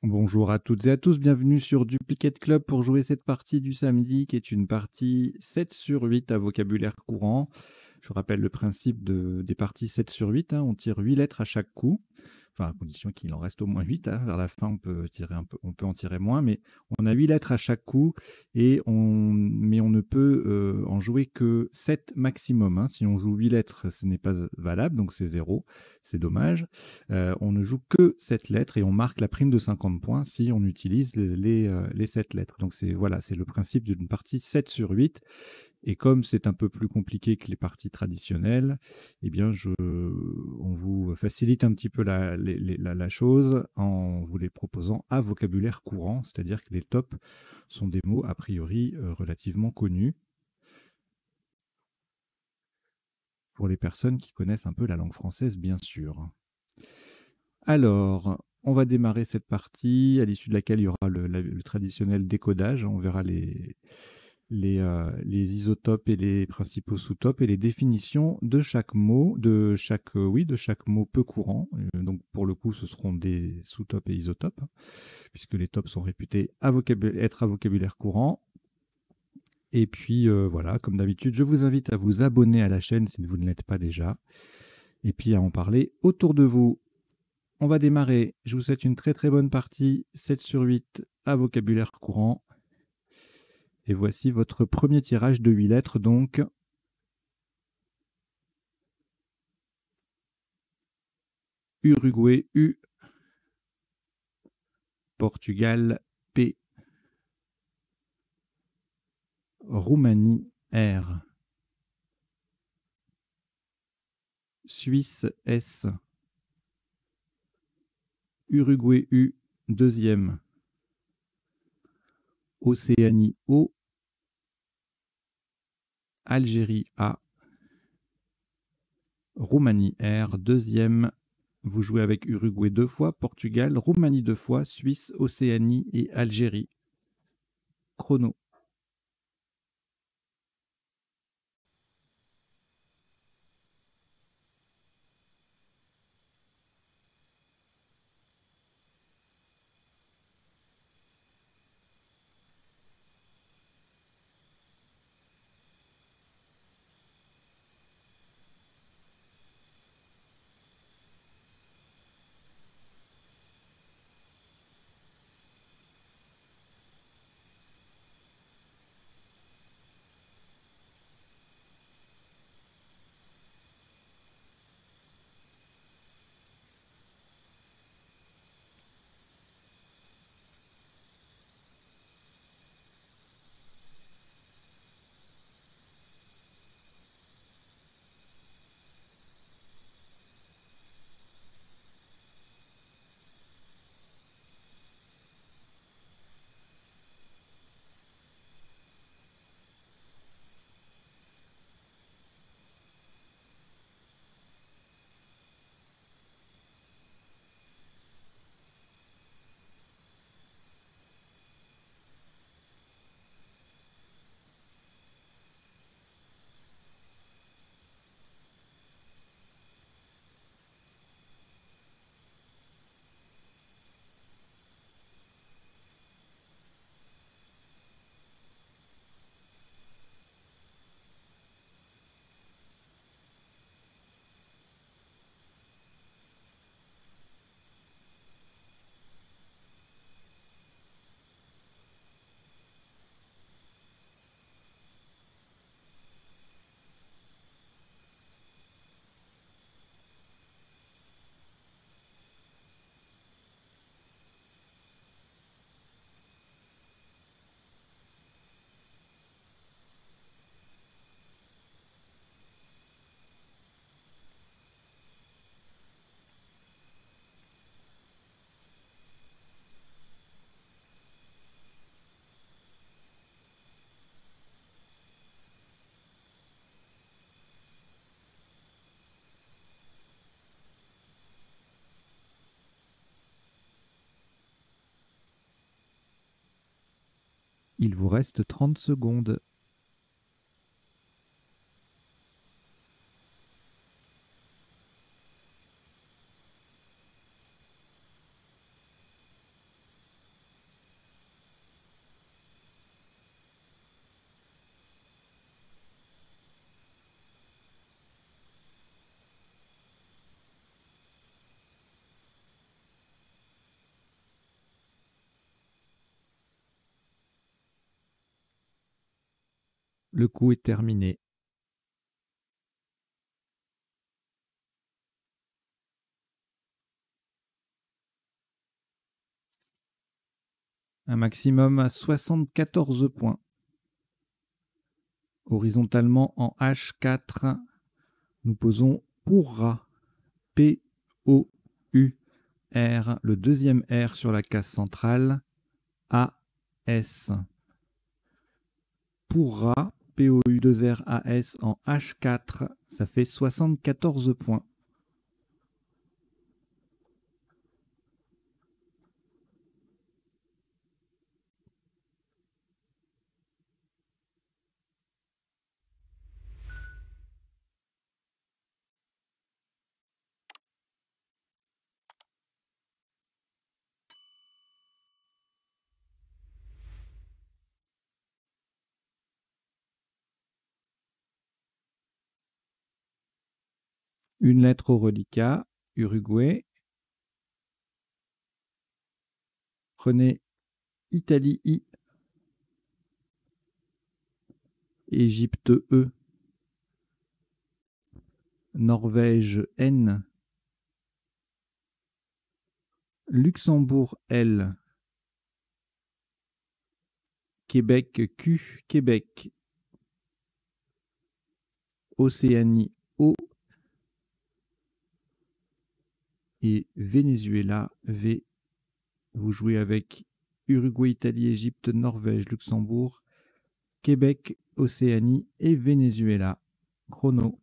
Bonjour à toutes et à tous, bienvenue sur Duplicate Club pour jouer cette partie du samedi qui est une partie 7 sur 8 à vocabulaire courant. Je rappelle le principe des parties 7 sur 8, hein, on tire 8 lettres à chaque coup, enfin à condition qu'il en reste au moins 8, hein. Vers la fin on peut en tirer moins, mais on a 8 lettres à chaque coup mais on ne peut en jouer que 7 maximum, hein. Si on joue 8 lettres, ce n'est pas valable, donc c'est 0, c'est dommage. On ne joue que 7 lettres et on marque la prime de 50 points si on utilise les 7 lettres. Donc voilà, c'est le principe d'une partie 7 sur 8. Et comme c'est un peu plus compliqué que les parties traditionnelles, eh bien on vous facilite un petit peu la chose en vous les proposant à vocabulaire courant, c'est-à-dire que les tops sont des mots a priori relativement connus pour les personnes qui connaissent un peu la langue française, bien sûr. Alors, on va démarrer cette partie à l'issue de laquelle il y aura le traditionnel décodage. On verra les isotopes et les principaux sous-topes et les définitions de chaque mot, de chaque mot peu courant. Donc, pour le coup, ce seront des sous-topes et isotopes, hein, puisque les tops sont réputés être à vocabulaire courant. Et puis, voilà, comme d'habitude, je vous invite à vous abonner à la chaîne si vous ne l'êtes pas déjà, et puis à en parler autour de vous. On va démarrer. Je vous souhaite une très très bonne partie. 7 sur 8 à vocabulaire courant. Et voici votre premier tirage de 8 lettres donc. Uruguay U. Portugal P. Roumanie R. Suisse S. Uruguay U. Deuxième. Océanie O. Algérie A. Roumanie R. Deuxième. Vous jouez avec Uruguay 2 fois, Portugal, Roumanie 2 fois, Suisse, Océanie et Algérie. Chrono. Il vous reste 30 secondes. Le coup est terminé. Un maximum à 74 points. Horizontalement en H4, nous posons pourra. P-O-U-R, le deuxième R sur la case centrale. A-S. Pourra, P-O-U-2-R-A-S en H4, ça fait 74 points. Une lettre au reliquat, Uruguay. Prenez Italie I, Égypte E, Norvège N, Luxembourg L, Québec Q, Québec, Océanie O et Venezuela V. Vous jouez avec Uruguay, Italie, Égypte, Norvège, Luxembourg, Québec, Océanie et Venezuela. Chrono.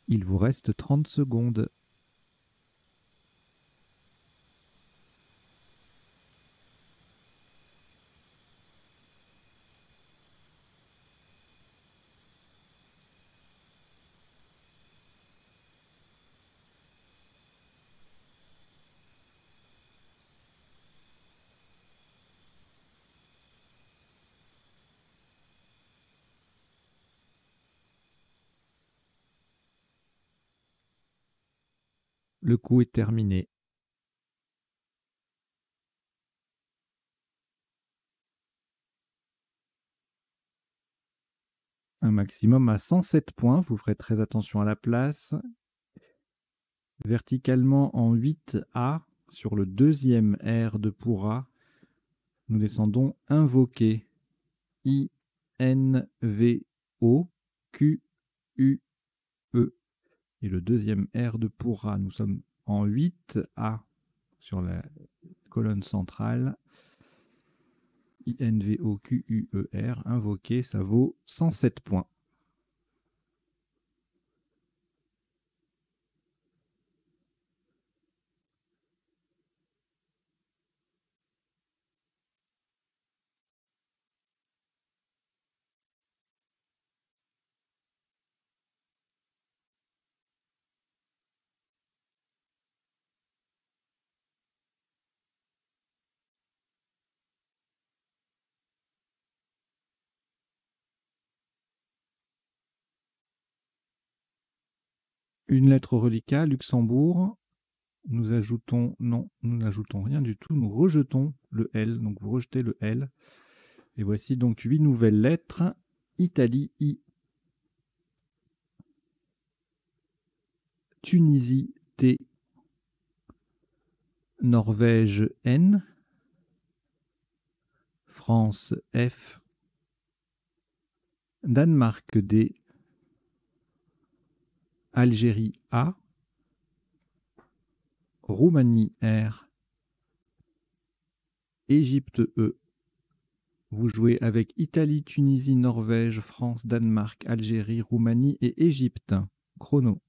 Il vous reste 30 secondes. Le coup est terminé. Un maximum à 107 points. Vous ferez très attention à la place. Verticalement en 8A, sur le deuxième air de pourra, nous descendons invoquer. I-N-V-O-Q-U-E. Et le deuxième air de pourra, nous sommes en 8A sur la colonne centrale. I-N-V-O-Q-U-E-R, invoquer, ça vaut 107 points. Une lettre au reliquat, Luxembourg. Nous ajoutons, non, nous n'ajoutons rien du tout. Nous rejetons le L, donc vous rejetez le L. Et voici donc 8 nouvelles lettres. Italie, I. Tunisie, T. Norvège, N. France, F. Danemark, D. Algérie, A. Roumanie, R. Égypte, E. Vous jouez avec Italie, Tunisie, Norvège, France, Danemark, Algérie, Roumanie et Égypte. Chrono.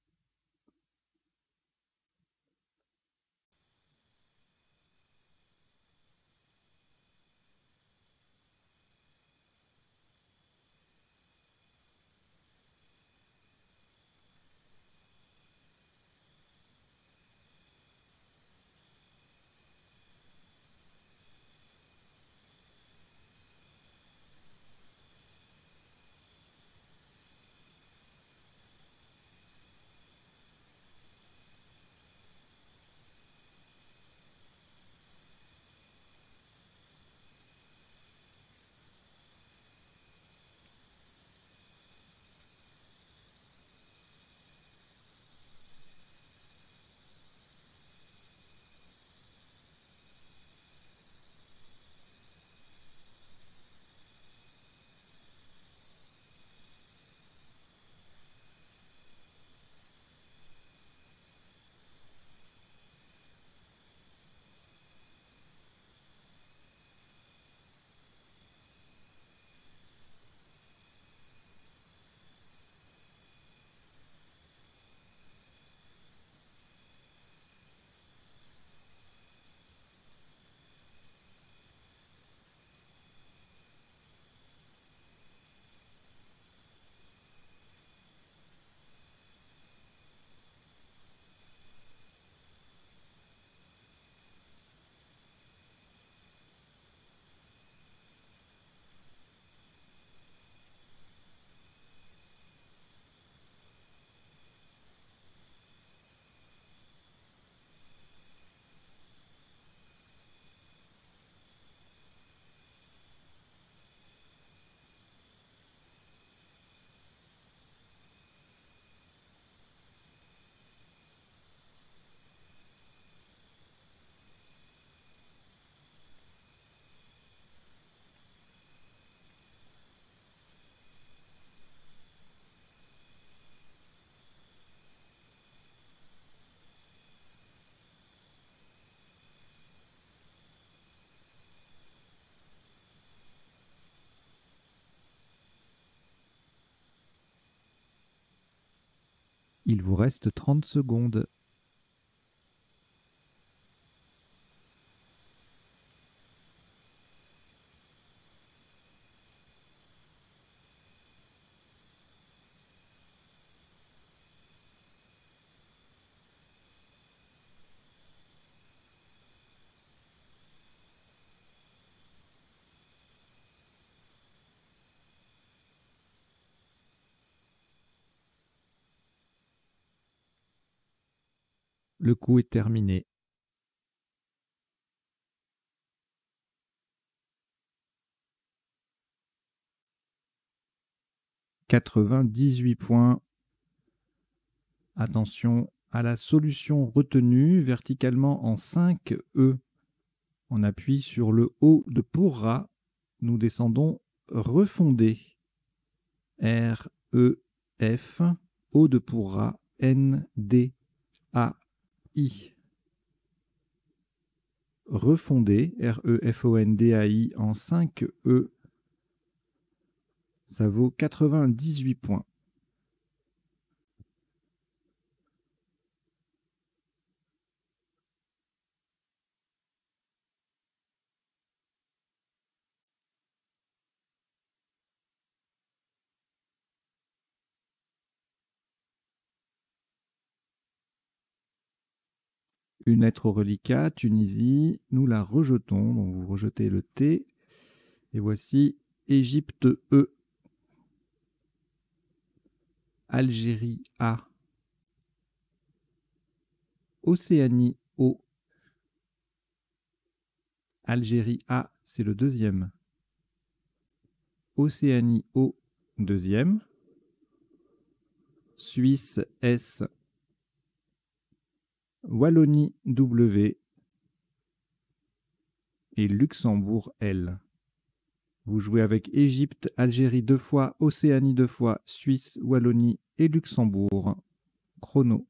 Il vous reste 30 secondes. Le coup est terminé. 98 points. Attention à la solution retenue, verticalement en 5 E. On appuie sur le O de pourra. Nous descendons refonder. R, E, F, O de pourra, N, D, A, I. Refonder, R, E, F, O, N, D, A, I en 5 E. Ça vaut 98 points. Une lettre au reliquat, Tunisie, nous la rejetons. Donc vous rejetez le T. Et voici Égypte E. Algérie A. Océanie O. Algérie A, c'est le deuxième. Océanie O, deuxième. Suisse S. Wallonie W. Et Luxembourg L. Vous jouez avec Égypte, Algérie 2 fois, Océanie 2 fois, Suisse, Wallonie et Luxembourg. Chrono.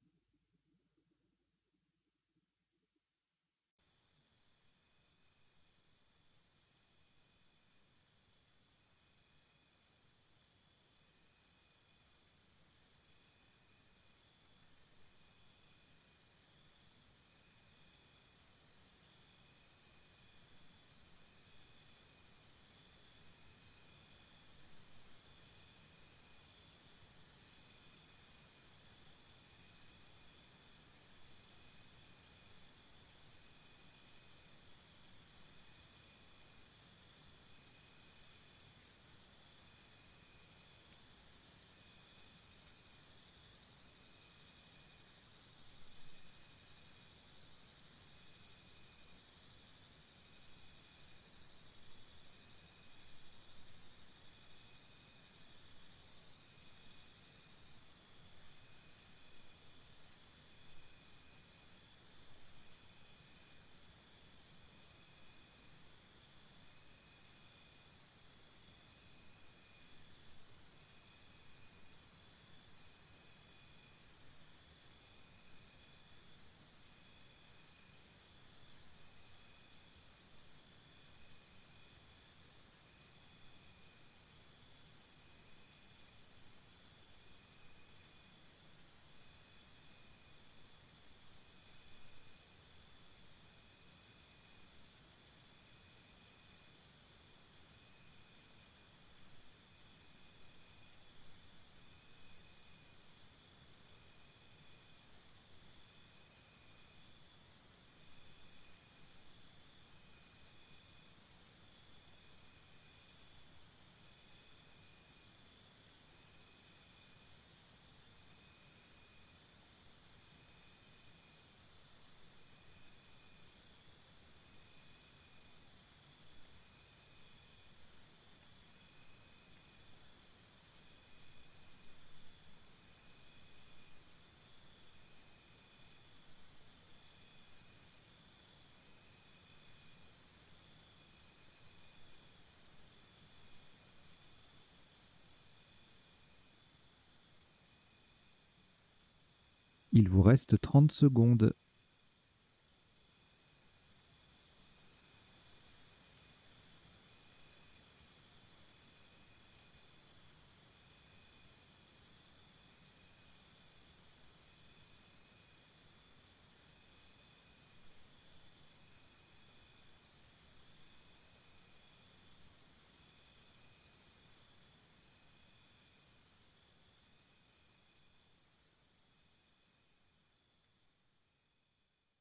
Il vous reste 30 secondes.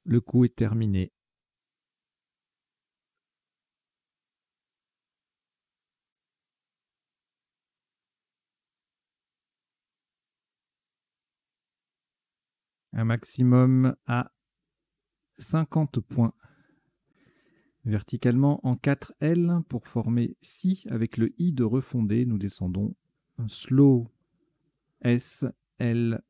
Le coup est terminé. Un maximum à 50 points. Verticalement en 4L pour former Si avec le I de refonder. Nous descendons un slow S-L-O-W.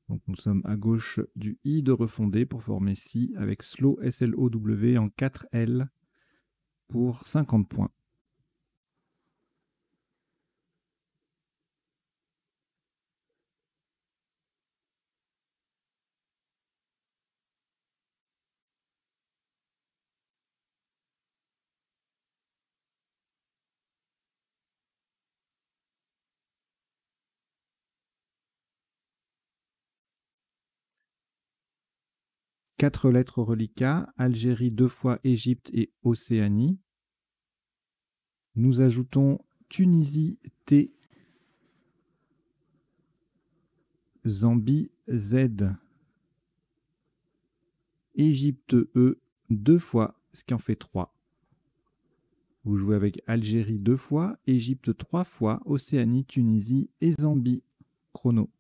Donc nous sommes à gauche du I de refondé pour former Si avec slow S-L-O-W en 4 L pour 50 points. Quatre lettres reliquats, Algérie 2 fois Égypte et Océanie. Nous ajoutons Tunisie T, Zambie Z, Égypte E 2 fois, ce qui en fait 3. Vous jouez avec Algérie 2 fois, Égypte 3 fois, Océanie, Tunisie et Zambie. Chrono.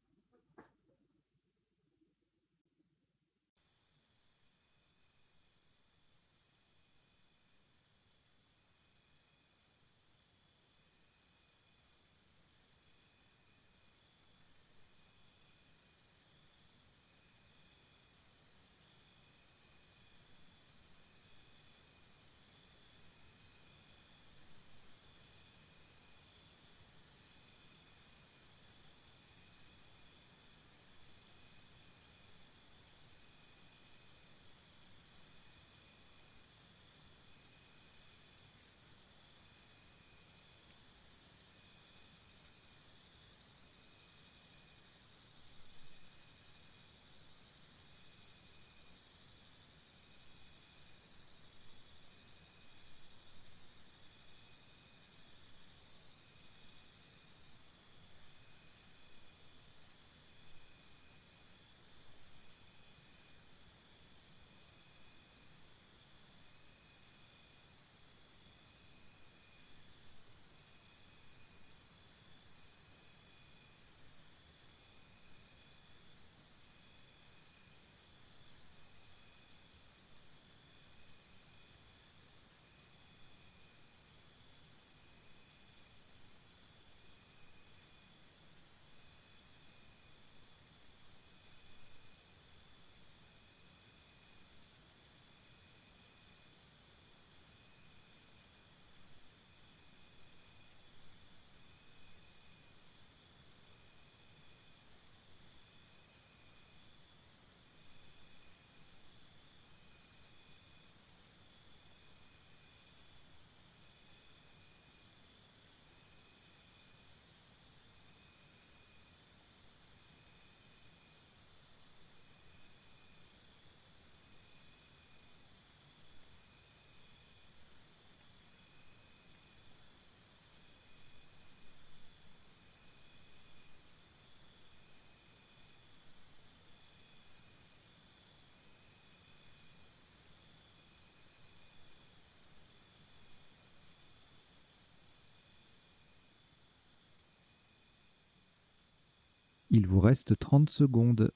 Il vous reste 30 secondes.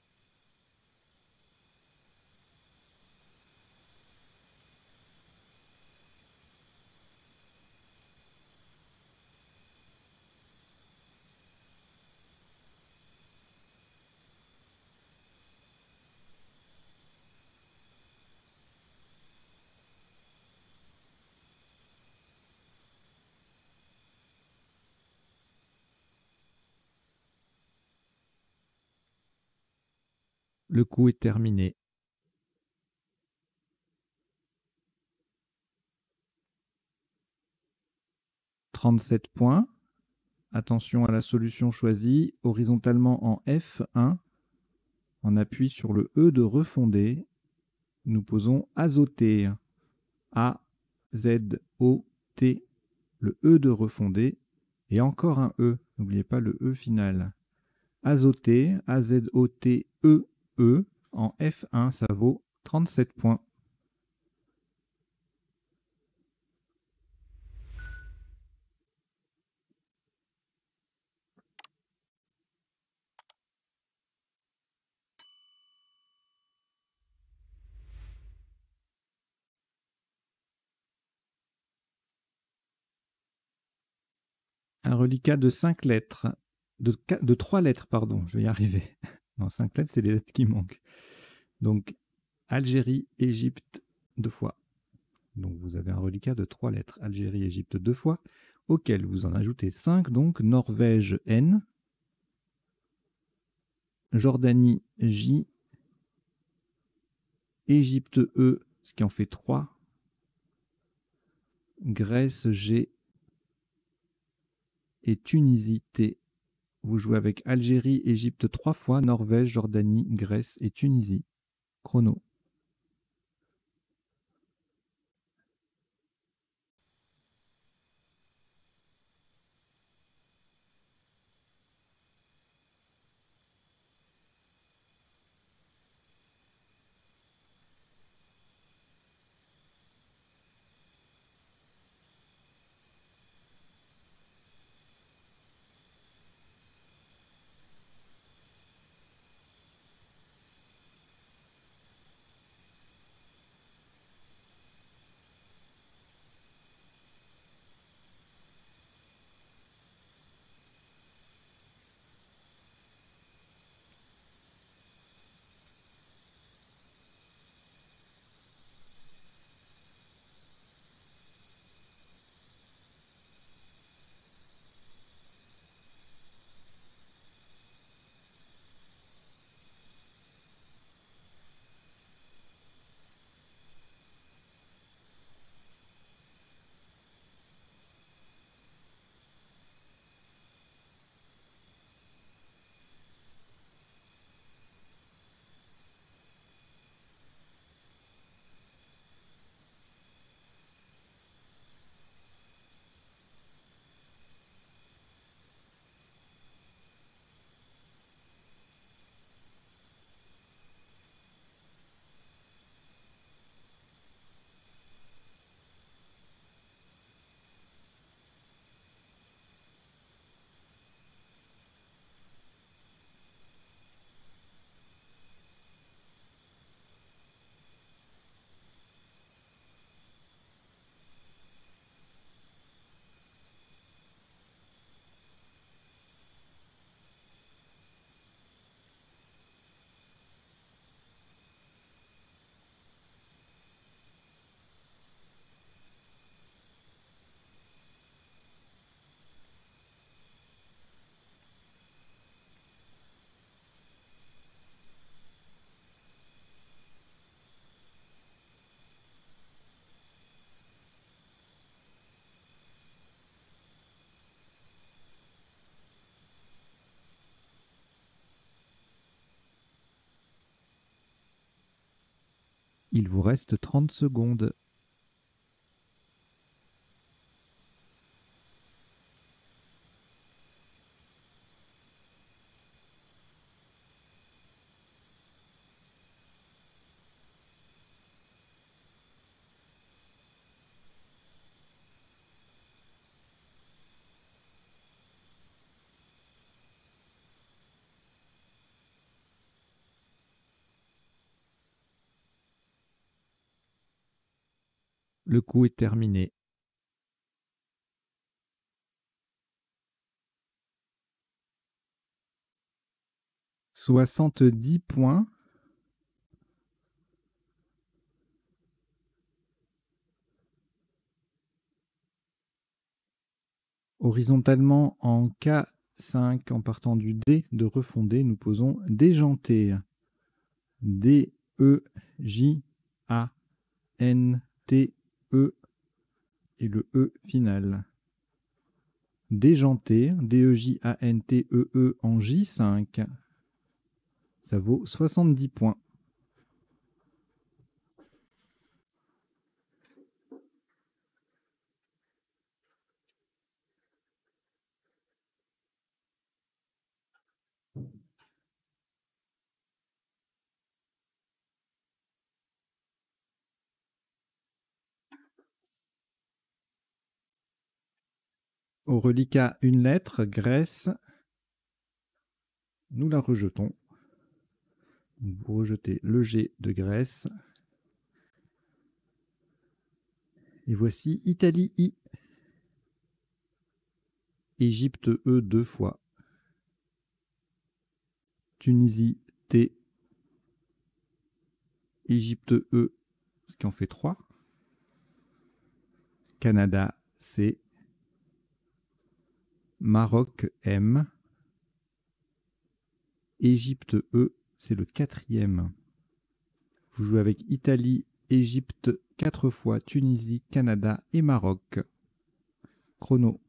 Le coup est terminé. « 37 points. Attention à la solution choisie. Horizontalement en F1, on appuie sur le E de refonder. Nous posons azoter. A-Z-O-T. Le E de refonder. Et encore un E. N'oubliez pas le E final. Azoter, A-Z-O-T-E-E. En F1, ça vaut 37 points. un reliquat de 5 lettres, de 3 lettres, pardon, je vais y arriver. Non, 5 lettres, c'est les lettres qui manquent. Donc, Algérie, Égypte, 2 fois. Donc, vous avez un reliquat de 3 lettres. Algérie, Égypte, 2 fois, auquel vous en ajoutez 5, donc Norvège, N, Jordanie, J, Égypte, E, ce qui en fait 3, Grèce, G, et Tunisie, T. Vous jouez avec Algérie, Égypte 3 fois, Norvège, Jordanie, Grèce et Tunisie. Chrono. Il vous reste 30 secondes. Le coup est terminé. « 70 points. Horizontalement en K5 en partant du D de refonder, nous posons déjanté. D, E, J, A, N, T, E et le E final. Déjanté, D-E-J-A-N-T-E-E en J5. Ça vaut 70 points. Au reliquat, une lettre, Grèce. Nous la rejetons. Vous rejetez le G de Grèce. Et voici Italie I. Égypte E 2 fois. Tunisie T. Égypte E, ce qui en fait 3. Canada C. Maroc M. Égypte E, c'est le 4e. Vous jouez avec Italie, Égypte 4 fois, Tunisie, Canada et Maroc. Chrono.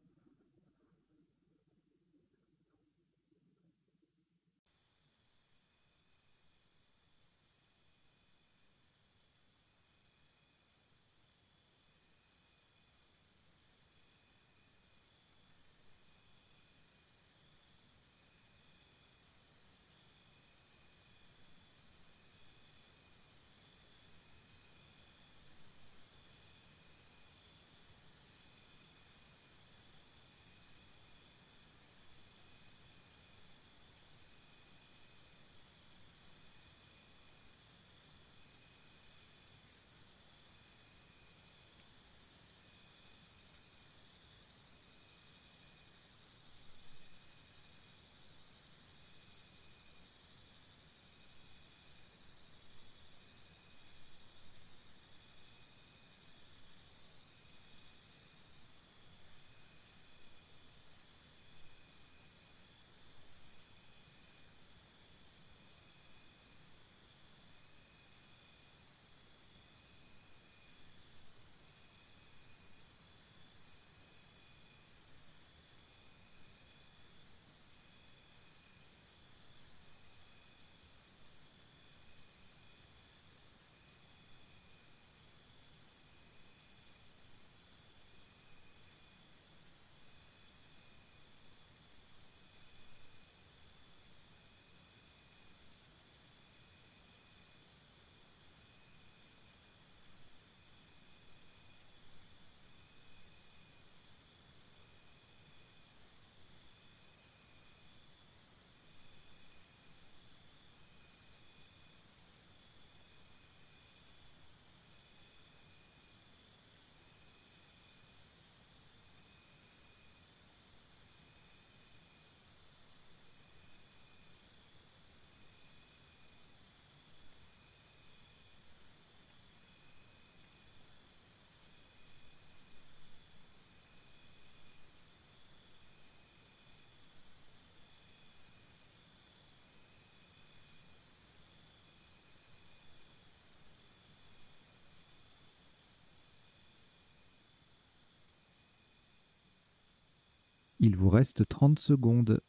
Il vous reste 30 secondes.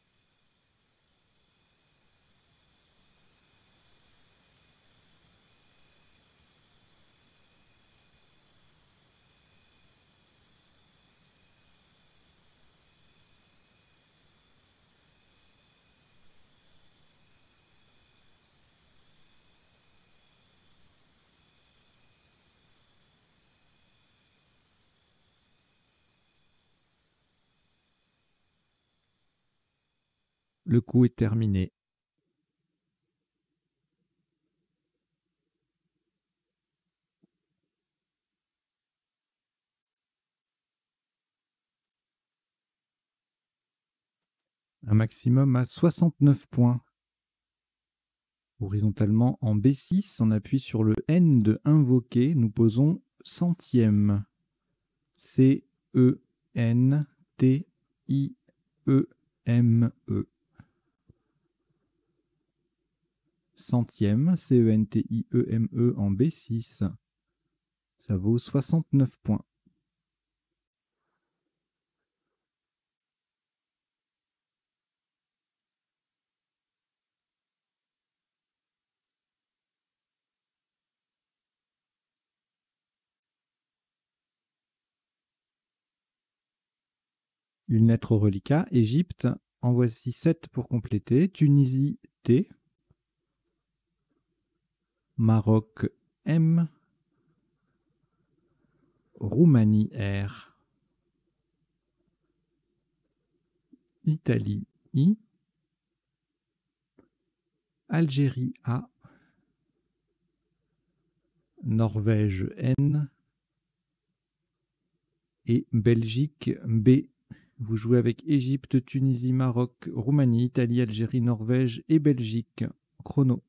Le coup est terminé. Un maximum à 69 points. Horizontalement en B6, on appuie sur le N de invoquer. Nous posons centième. C-E-N-T-I-E-M-E. Centième, C-E-N-T-I-E-M-E en B6. Ça vaut 69 points. Une lettre au reliquat, Égypte. En voici 7 pour compléter. Tunisie, T. Maroc, M. Roumanie, R. Italie, I. Algérie, A. Norvège, N. Et Belgique, B. Vous jouez avec Égypte, Tunisie, Maroc, Roumanie, Italie, Algérie, Norvège et Belgique. Chrono.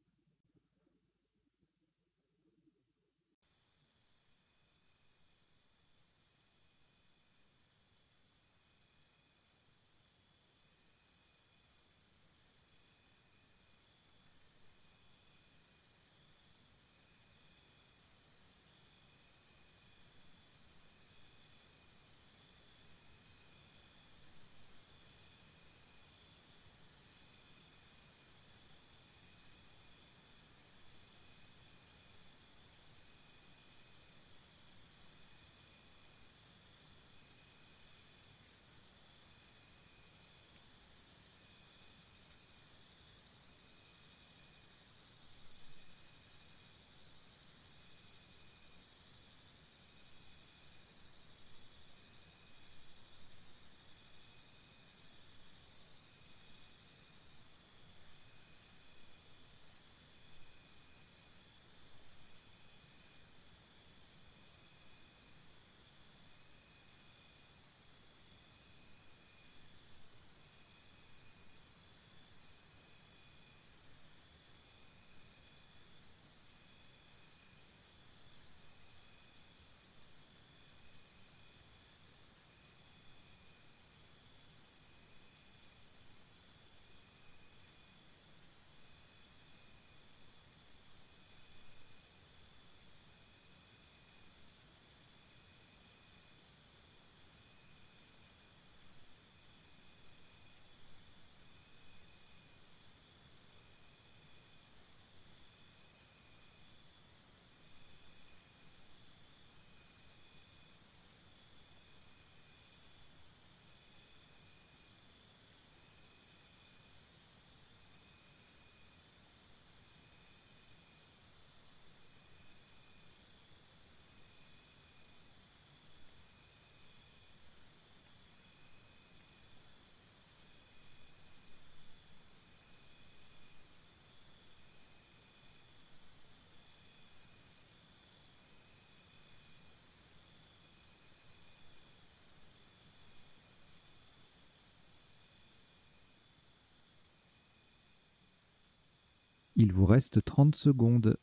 Il vous reste 30 secondes.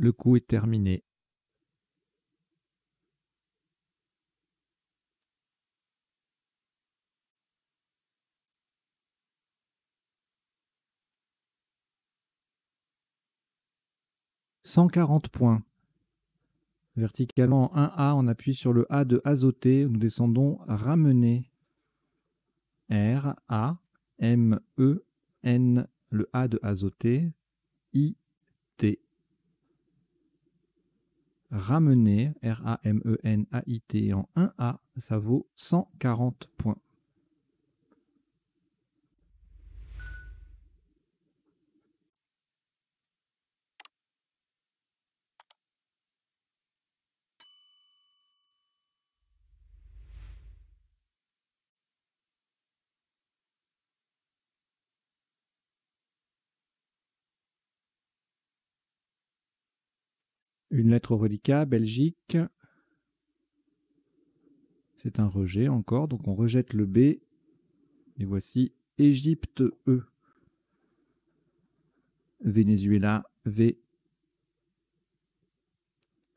Le coup est terminé. « 140 points. Verticalement 1A, on appuie sur le A de azoté, nous descendons ramener. R, A, M, E, N, le A de azoté, I, T. Ramener, R-A-M-E-N-A-I-T en 1A, ça vaut 140 points. Une lettre reliquat, Belgique. C'est un rejet encore, donc on rejette le B. Et voici Égypte E. Venezuela V.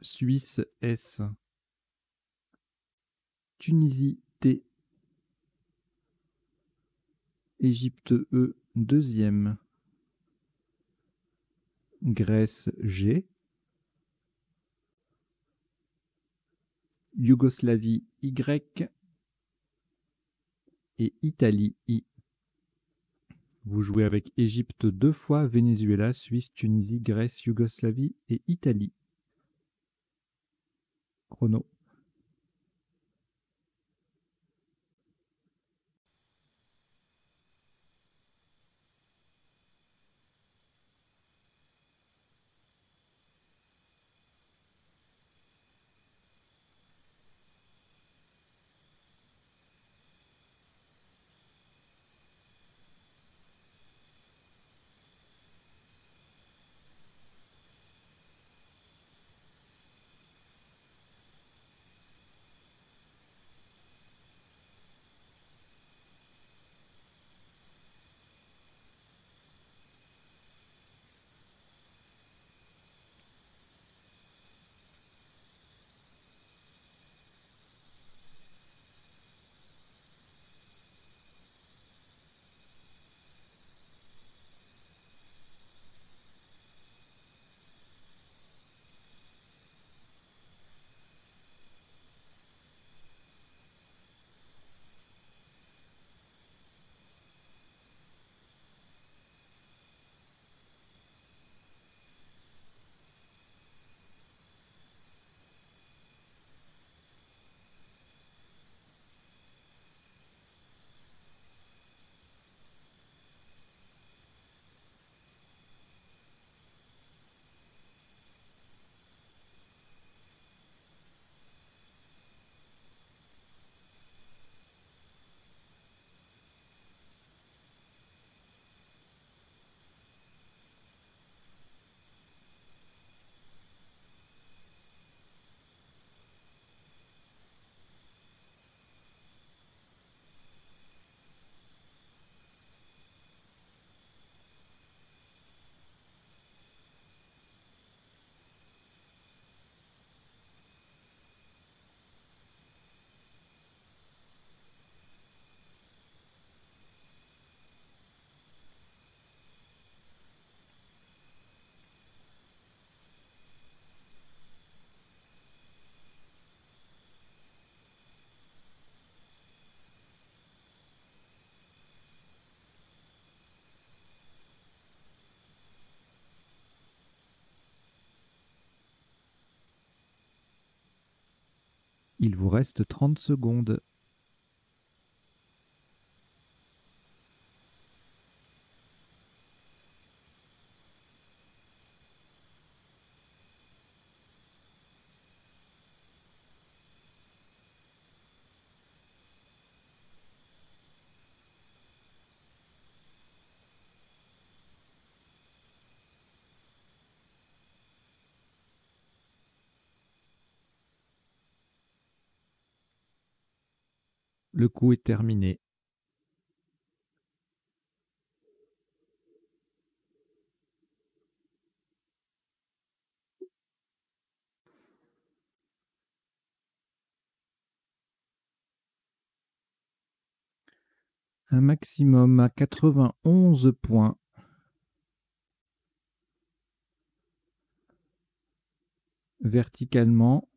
Suisse S. Tunisie T. Égypte E deuxième. Grèce G. Yougoslavie Y. Et Italie I. Vous jouez avec Égypte 2 fois, Venezuela, Suisse, Tunisie, Grèce, Yougoslavie et Italie. Chrono. Il vous reste 30 secondes. Le coup est terminé. Un maximum à 91 points. Verticalement,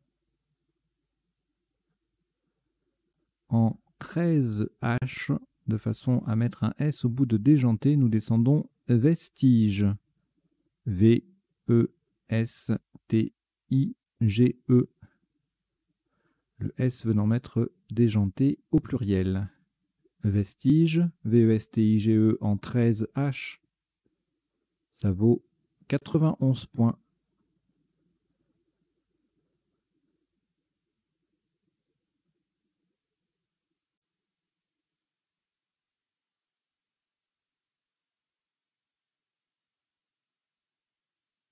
en 13 H, de façon à mettre un S au bout de déjanté, nous descendons Vestige. V-E-S-T-I-G-E. Le S venant mettre déjanté au pluriel. Vestige, V-E-S-T-I-G-E en 13 H. Ça vaut 91 points.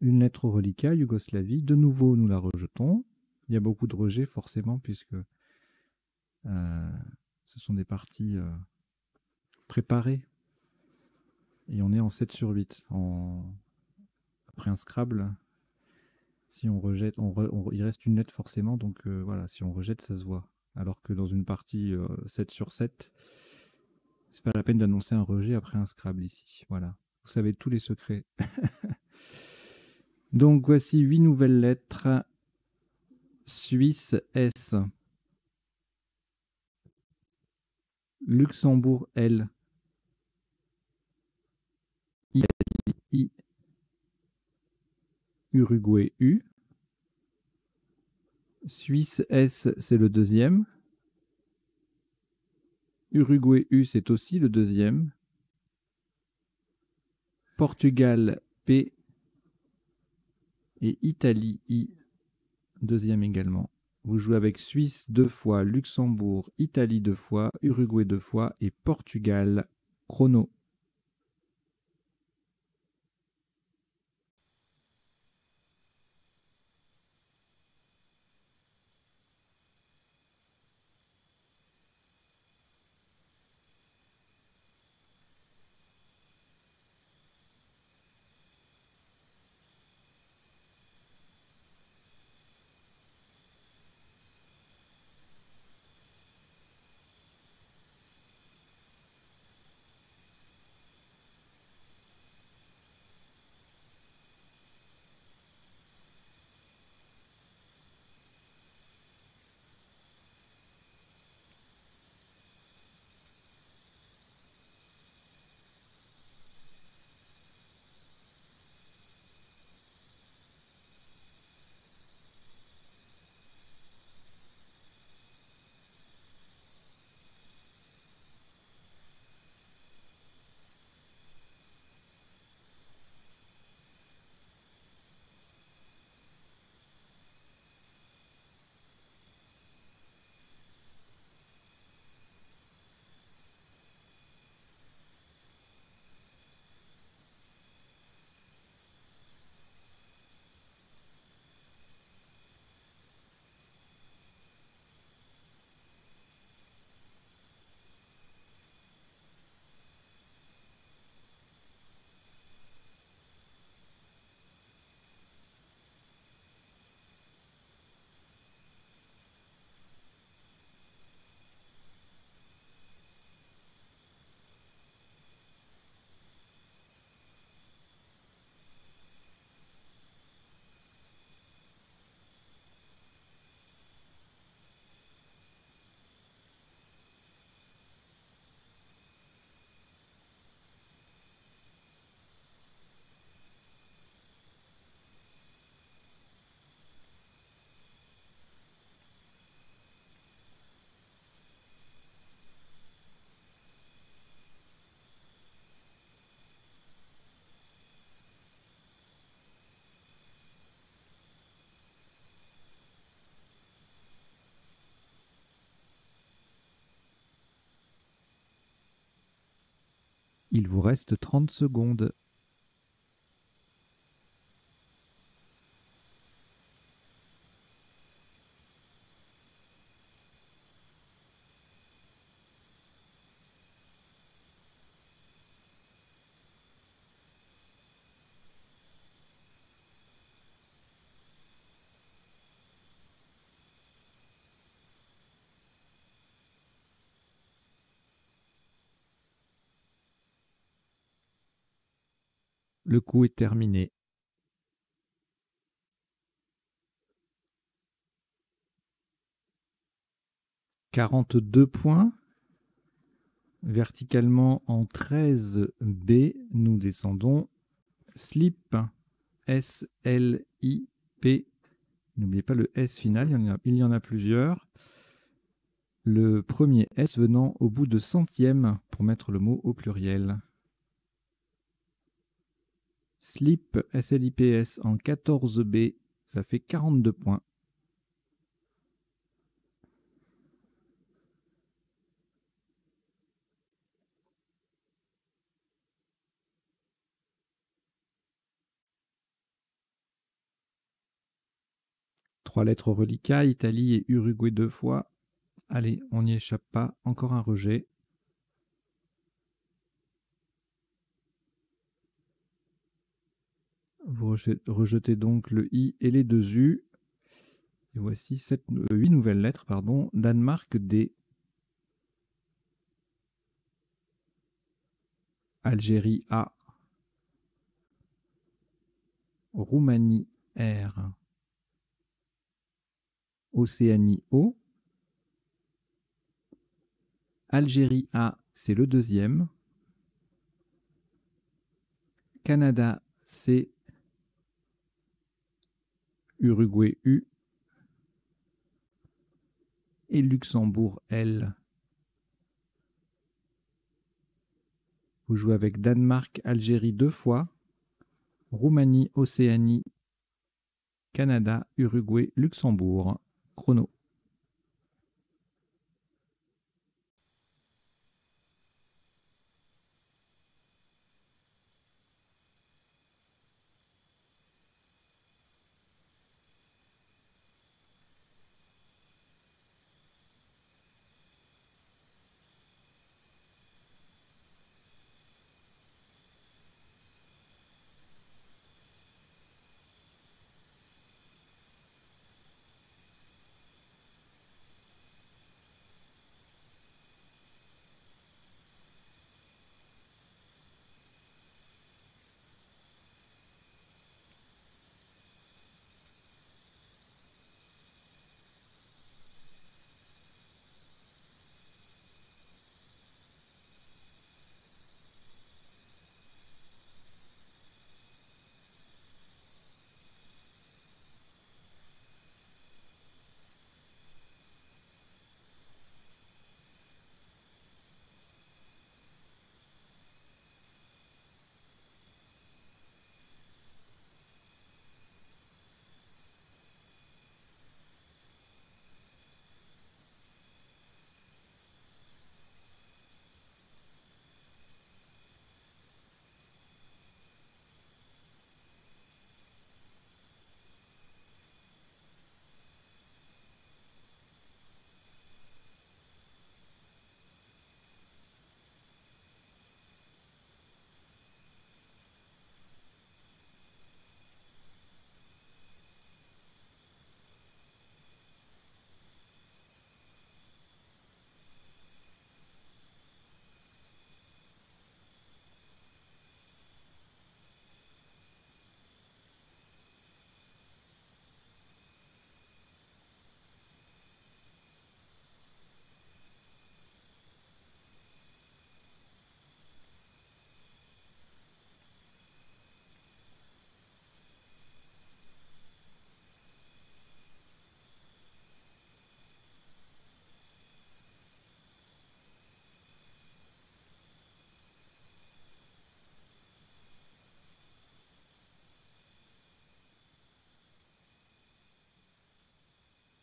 Une lettre au reliquat, Yougoslavie. De nouveau, nous la rejetons. Il y a beaucoup de rejets, forcément, puisque ce sont des parties préparées. Et on est en 7 sur 8. Après un Scrabble, si on rejette, il reste une lettre forcément. Donc voilà, si on rejette, ça se voit. Alors que dans une partie 7 sur 7, c'est pas la peine d'annoncer un rejet après un Scrabble ici. Voilà. Vous savez tous les secrets. Donc voici 8 nouvelles lettres. Suisse S. Luxembourg L. Italie I. Uruguay U. Suisse S, c'est le deuxième. Uruguay U, c'est aussi le deuxième. Portugal P. Et Italie I, deuxième également. Vous jouez avec Suisse 2 fois, Luxembourg, Italie 2 fois, Uruguay 2 fois et Portugal chrono. Il vous reste 30 secondes. Le coup est terminé. « 42 points. Verticalement en 13B, nous descendons. Slip, S-L-I-P. N'oubliez pas le S final, il y en a plusieurs. Le premier S venant au bout de centième pour mettre le mot au pluriel. Slip, S-L-I-P-S en 14B, ça fait 42 points. Trois lettres reliquats, Italie et Uruguay 2 fois. Allez, on n'y échappe pas, encore un rejet. Vous rejetez donc le I et les deux U. Et voici 8 nouvelles lettres, pardon. Danemark D. Algérie A. Roumanie R. Océanie O. Algérie A, c'est le deuxième. Canada C. Uruguay U. Et Luxembourg L. Vous jouez avec Danemark, Algérie 2 fois. Roumanie, Océanie, Canada, Uruguay, Luxembourg. Chrono.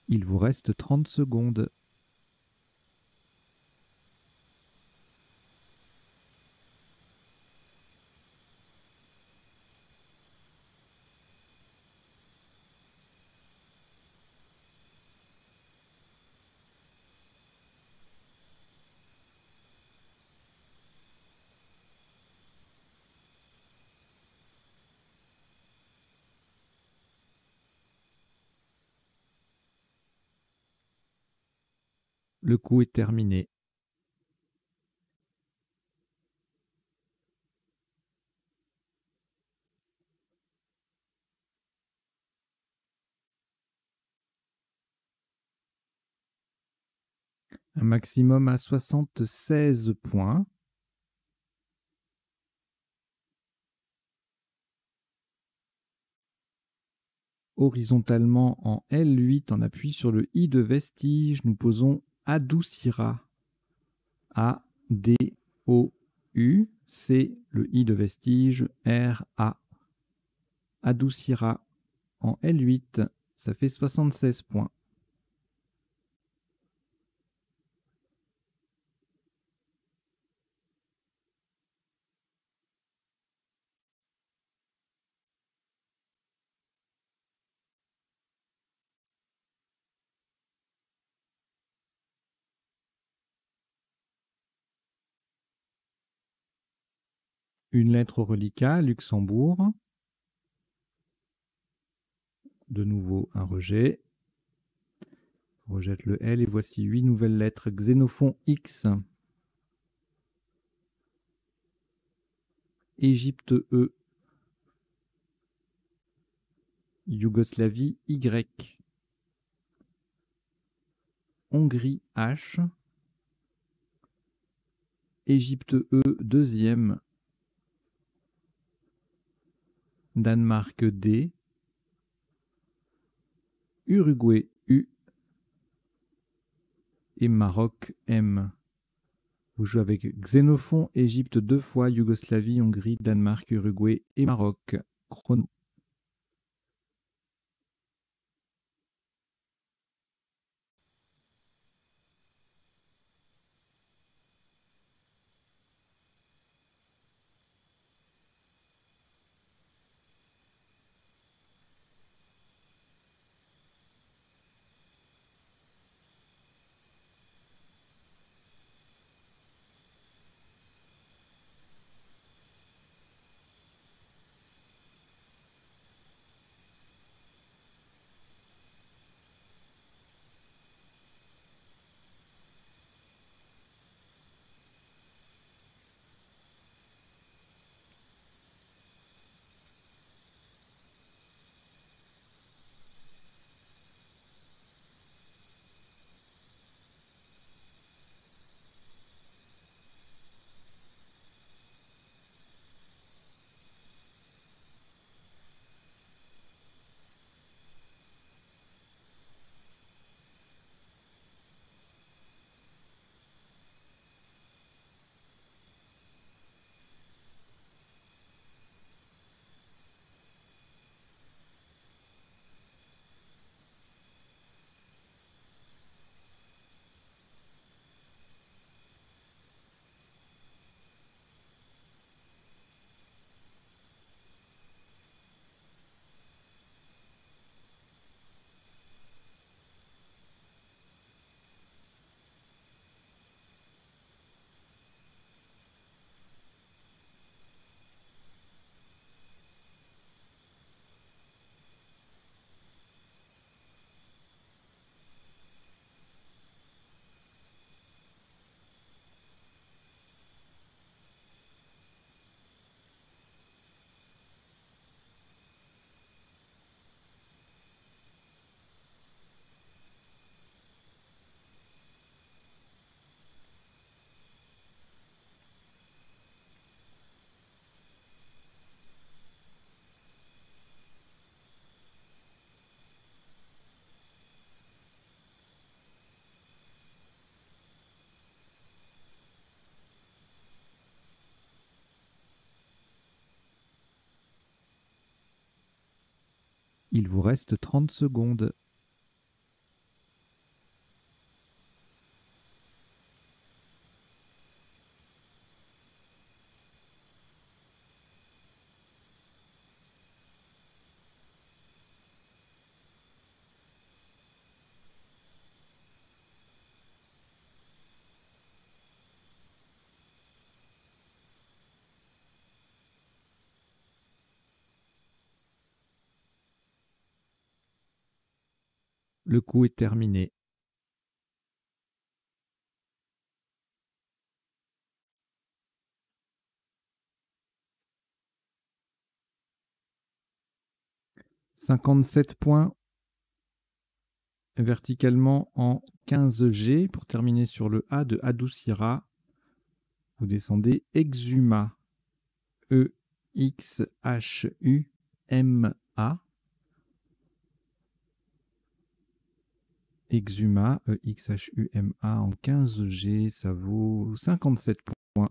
Il vous reste 30 secondes. Le coup est terminé. Un maximum à 76 points. Horizontalement en L8, en appui sur le I de vestige, nous posons Adoucira. A-D-O-U, C, le I de vestige, R-A. Adoucira en L8, ça fait 76 points. Une lettre au reliquat, Luxembourg. De nouveau un rejet. On rejette le L et voici 8 nouvelles lettres. Xénophon X. Égypte E. Yougoslavie Y. Hongrie H. Égypte E deuxième. Danemark D. Uruguay U. Et Maroc M. Vous jouez avec Xénophon, Égypte 2 fois, Yougoslavie, Hongrie, Danemark, Uruguay et Maroc. Chrono. Il vous reste 30 secondes. Le coup est terminé. 57 points verticalement en 15G. Pour terminer sur le A de Adoucira, vous descendez Exuma. E-X-H-U-M-A. Exuma, E-X-H-U-M-A en 15G, ça vaut 57 points.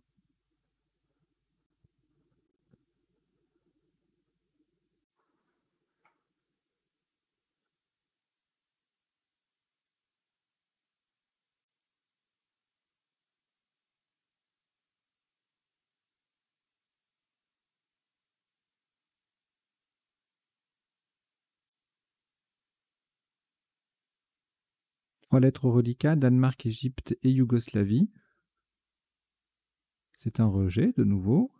Trois lettres au reliquat, Danemark, Égypte et Yougoslavie. C'est un rejet de nouveau.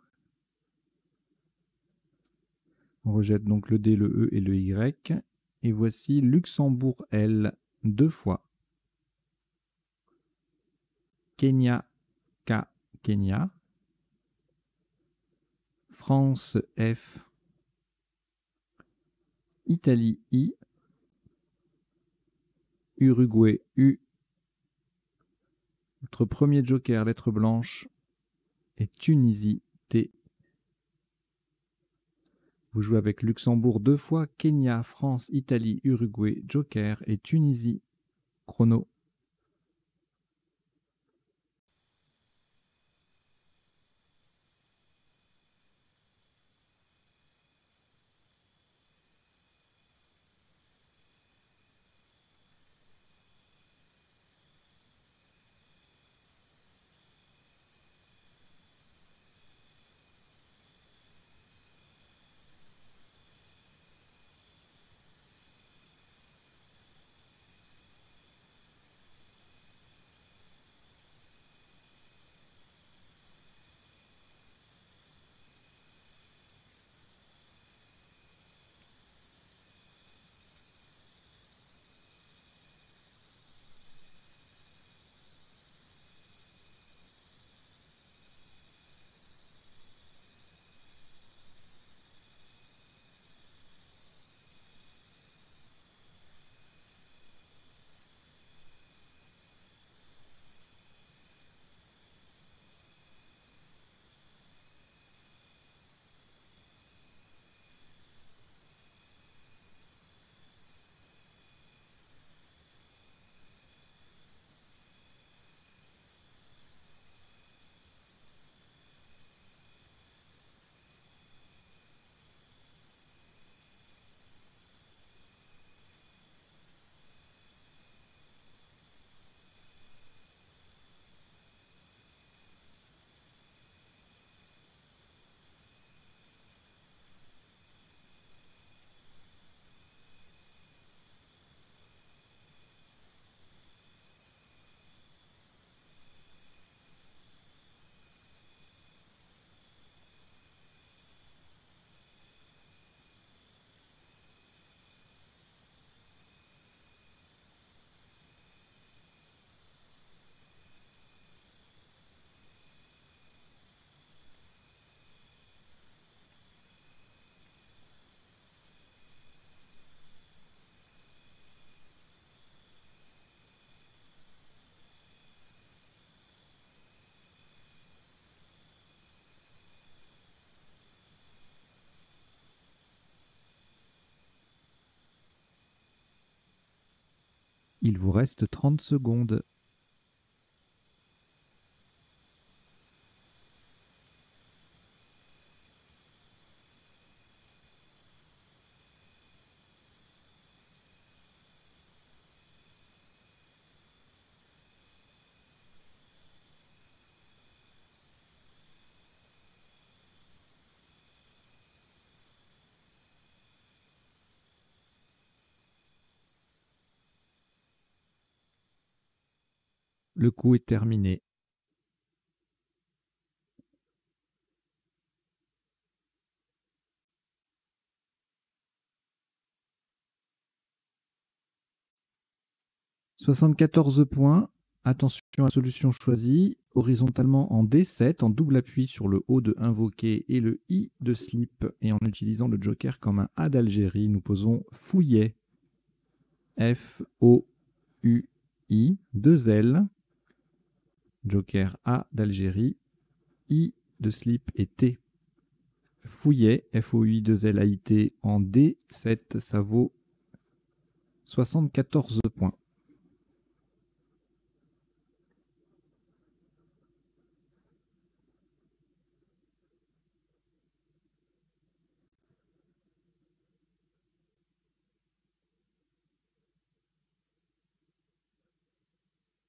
On rejette donc le D, le E et le Y. Et voici Luxembourg L, 2 fois. Kenya, K, Kenya. France F. Italie I. Uruguay U. Notre premier joker, lettre blanche, et Tunisie T. Vous jouez avec Luxembourg 2 fois, Kenya, France, Italie, Uruguay, joker et Tunisie. Chrono. Il vous reste 30 secondes. Le coup est terminé. « 74 points. Attention à la solution choisie, horizontalement en D7, en double appui sur le O de invoqué et le I de slip, et en utilisant le joker comme un A d'Algérie, nous posons fouillet. F-O-U-I, 2 L, joker A d'Algérie, I de slip et T. Fouillet, F-O-U-I, 2 L, A-I-T, en D7, ça vaut 74 points.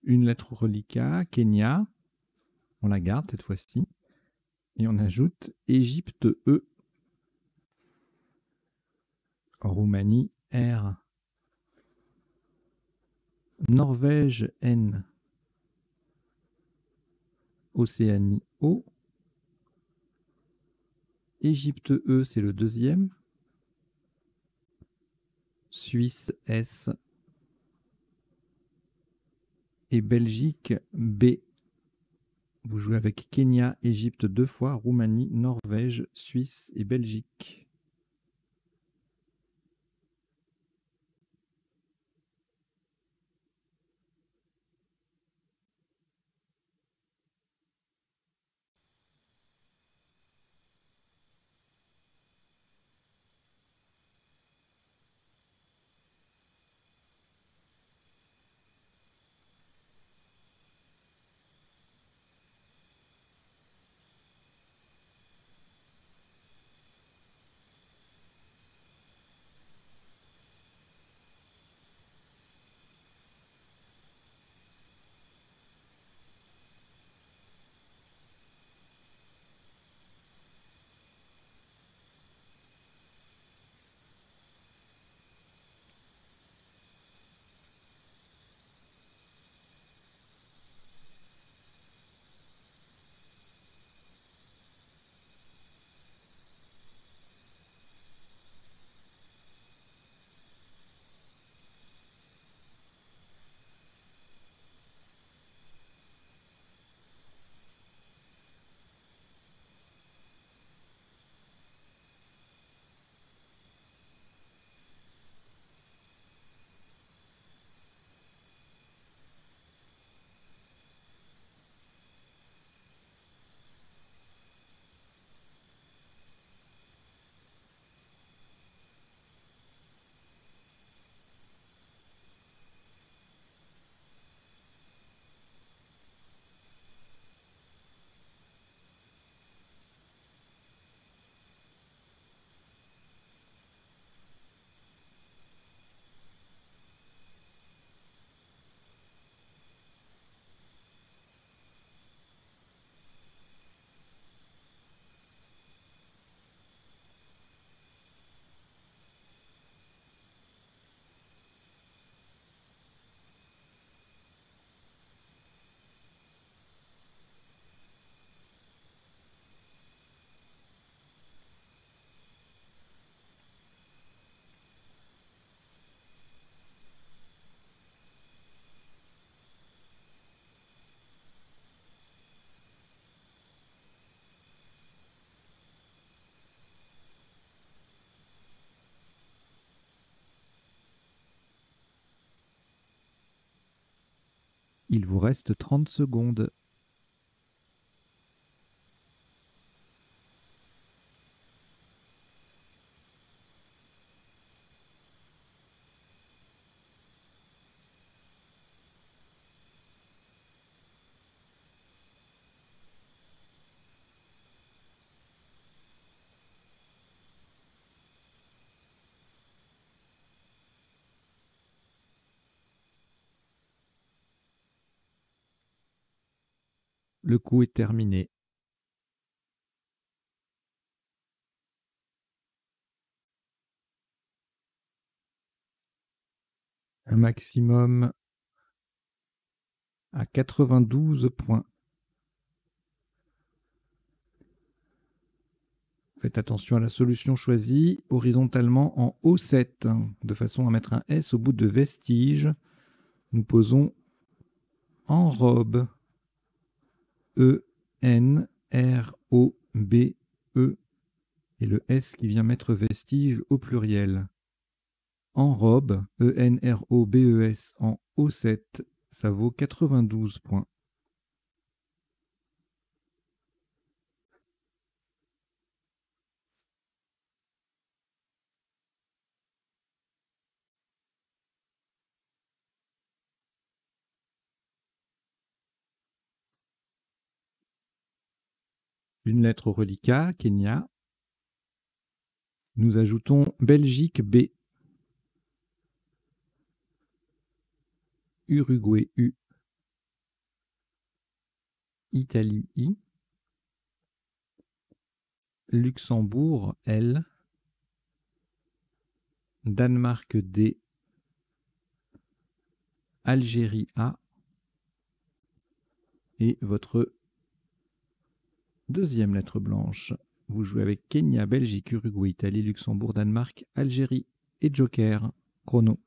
Une lettre reliquat, Kenya, on la garde cette fois-ci, et on ajoute Égypte E, Roumanie R, Norvège N, Océanie O, Égypte E, c'est le deuxième, Suisse S et Belgique B. Vous jouez avec Kenya, Égypte 2 fois, Roumanie, Norvège, Suisse et Belgique. Il vous reste 30 secondes. Le coup est terminé. Un maximum à 92 points. Faites attention à la solution choisie, horizontalement en O7, de façon à mettre un S au bout de vestige. Nous posons Enrobe. E-N-R-O-B-E. Et le S qui vient mettre vestige au pluriel. Enrobe. E-N-R-O-B-E-S en O7. Ça vaut 92 points. Une lettre au reliquat, Kenya. Nous ajoutons Belgique B. Uruguay U. Italie I. Luxembourg L. Danemark D. Algérie A. Et votre deuxième lettre blanche. Vous jouez avec Kenya, Belgique, Uruguay, Italie, Luxembourg, Danemark, Algérie et Joker. Chrono.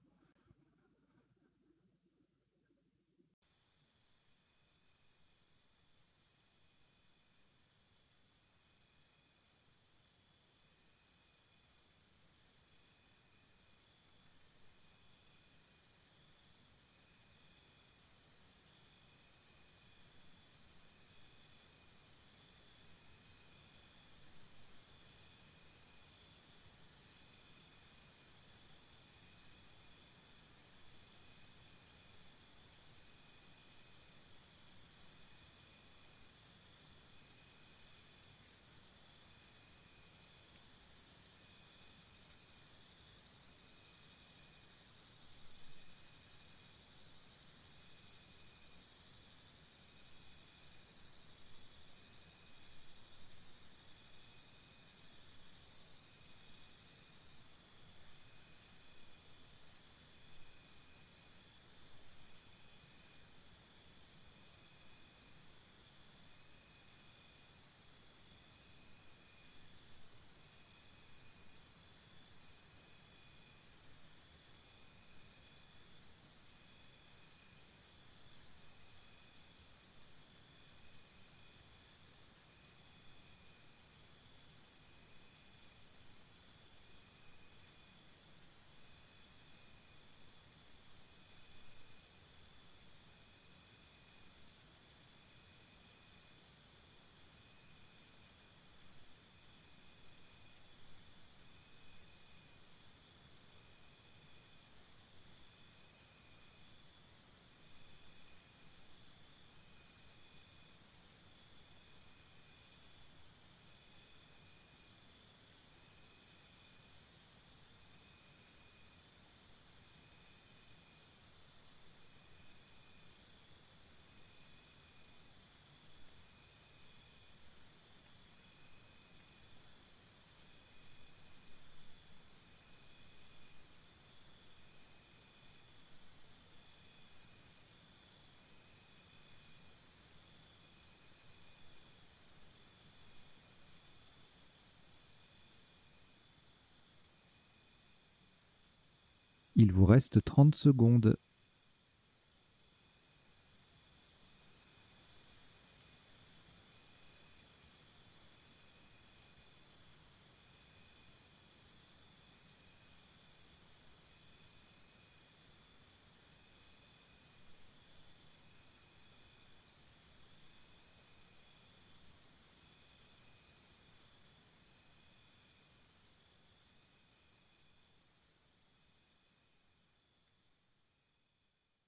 Il vous reste 30 secondes.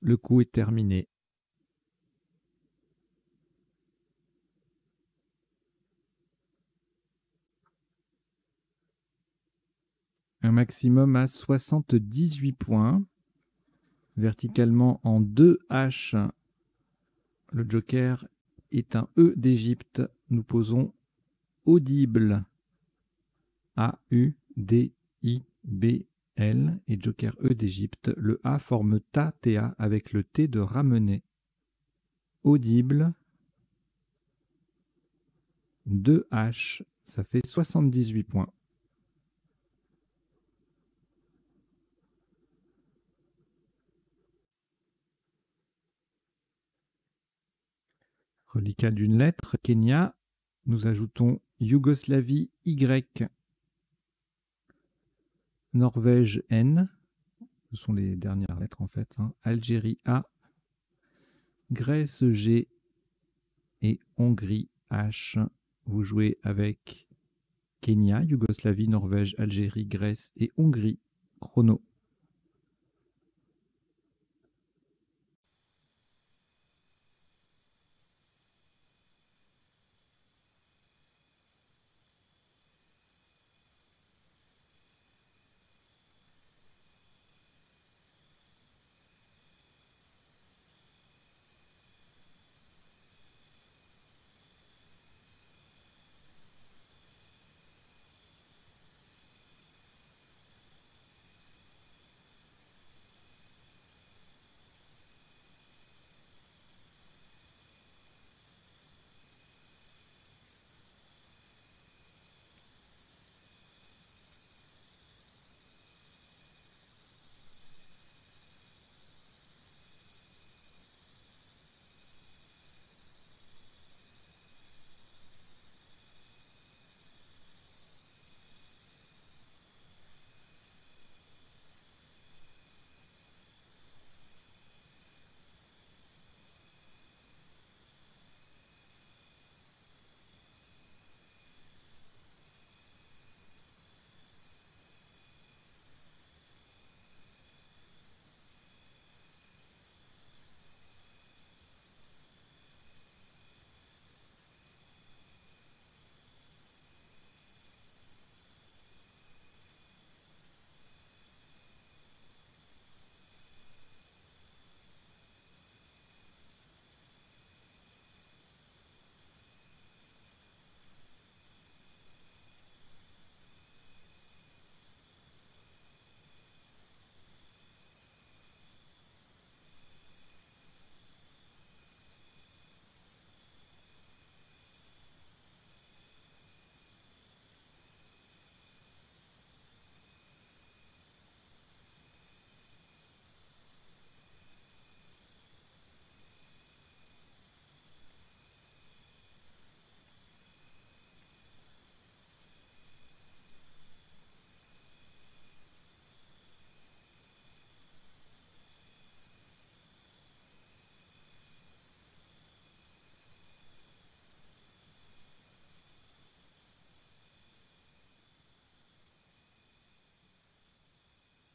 Le coup est terminé. Un maximum à 78 points. Verticalement en 2 H. Le joker est un E d'Égypte. Nous posons audible. A-U-D-I-B-L. Et joker E d'Égypte. Le A forme ta, T-A, avec le T de ramener. Audible. 2 H. Ça fait 78 points. Reliquat d'une lettre, Kenya. Nous ajoutons Yougoslavie, Y. Norvège, N. Ce sont les dernières lettres en fait. Hein. Algérie, A. Grèce, G. Et Hongrie, H. Vous jouez avec Kenya, Yougoslavie, Norvège, Algérie, Grèce et Hongrie. Chrono.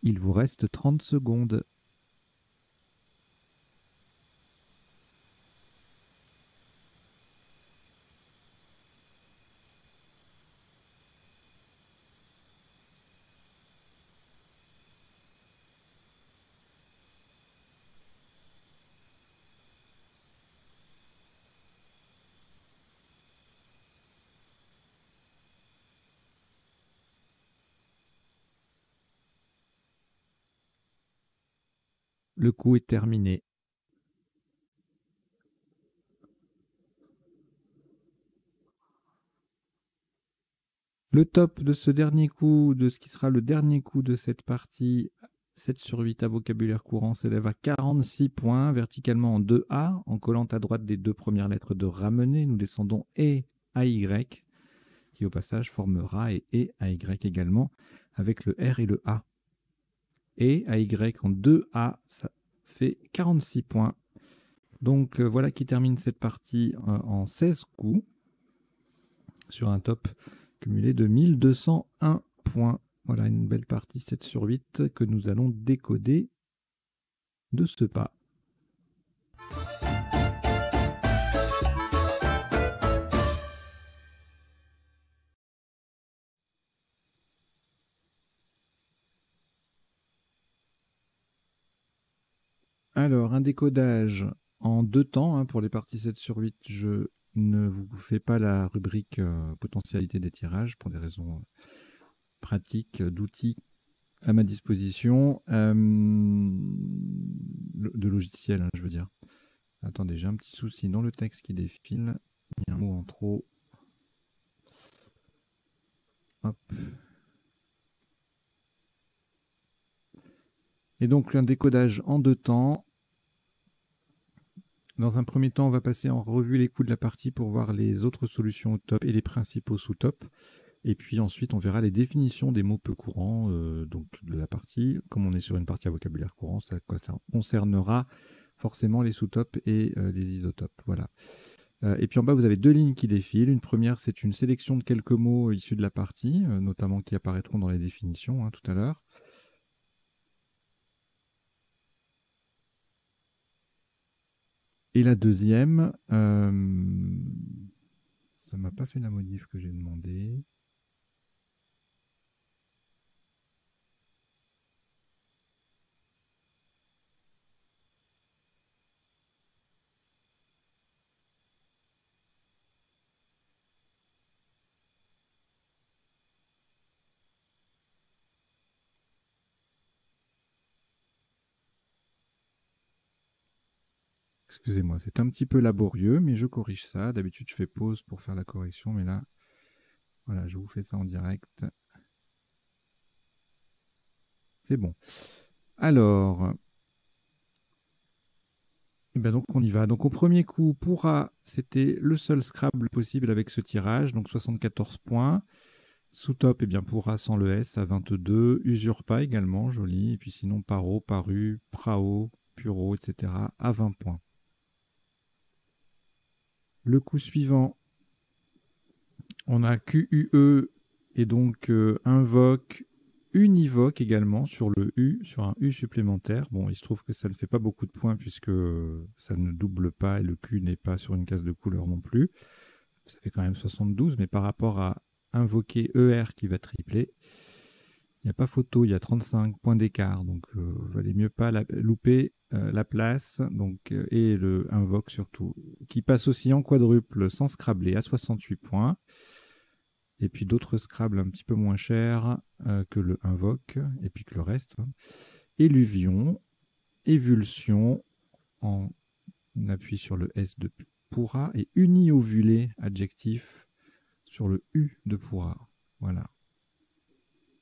Il vous reste 30 secondes. Le coup est terminé. Le top de ce dernier coup, de ce qui sera le dernier coup de cette partie, 7 sur 8 à vocabulaire courant, s'élève à 46 points, verticalement en 2A, en collant à droite des deux premières lettres de ramener. Nous descendons E à Y, qui au passage forme Ra et E à Y également, avec le R et le A. E à Y en 2A, ça fait 46 points. Donc voilà qui termine cette partie en 16 coups, sur un top cumulé de 1201 points. Voilà une belle partie 7 sur 8 que nous allons décoder de ce pas. Alors, un décodage en 2 temps hein, pour les parties 7 sur 8. Je ne vous fais pas la rubrique potentialité des tirages pour des raisons pratiques, d'outils à ma disposition, de logiciels, hein, je veux dire. Attendez, j'ai un petit souci dans le texte qui défile. Il y a un mot en trop. Hop. Et donc un décodage en 2 temps. Dans un premier temps, on va passer en revue les coups de la partie pour voir les autres solutions au top et les principaux sous-top. Et puis ensuite, on verra les définitions des mots peu courants donc de la partie. Comme on est sur une partie à vocabulaire courant, ça concernera forcément les sous-tops et les isotopes. Voilà. Et puis en bas, vous avez deux lignes qui défilent. Une première, c'est une sélection de quelques mots issus de la partie, notamment qui apparaîtront dans les définitions tout à l'heure. Et la deuxième, ça ne m'a pas fait la modif que j'ai demandé. Excusez-moi, c'est un petit peu laborieux, mais je corrige ça. D'habitude, je fais pause pour faire la correction, mais là, voilà, je vous fais ça en direct. C'est bon. Alors, eh ben donc on y va. Donc au premier coup, pourra, c'était le seul Scrabble possible avec ce tirage, donc 74 points. Sous-top, eh bien pourra sans le S à 22. Usurpa également, joli. Et puis sinon, paro, paru, prao, puro, etc. à 20 points. Le coup suivant, on a QUE et donc invoque, univoque également sur le U, sur un U supplémentaire. Bon, il se trouve que ça ne fait pas beaucoup de points puisque ça ne double pas et le Q n'est pas sur une case de couleur non plus. Ça fait quand même 72, mais par rapport à invoquer ER qui va tripler, il n'y a pas photo, il y a 35 points d'écart, donc il valait mieux pas louper la place, donc, et le invoque surtout, qui passe aussi en quadruple sans scrabler à 68 points. Et puis d'autres Scrabble un petit peu moins chers que le invoque, et puis que le reste. Éluvion, évulsion, on appuie sur le S de pourra, et uniovulé, adjectif, sur le U de pourra. Voilà.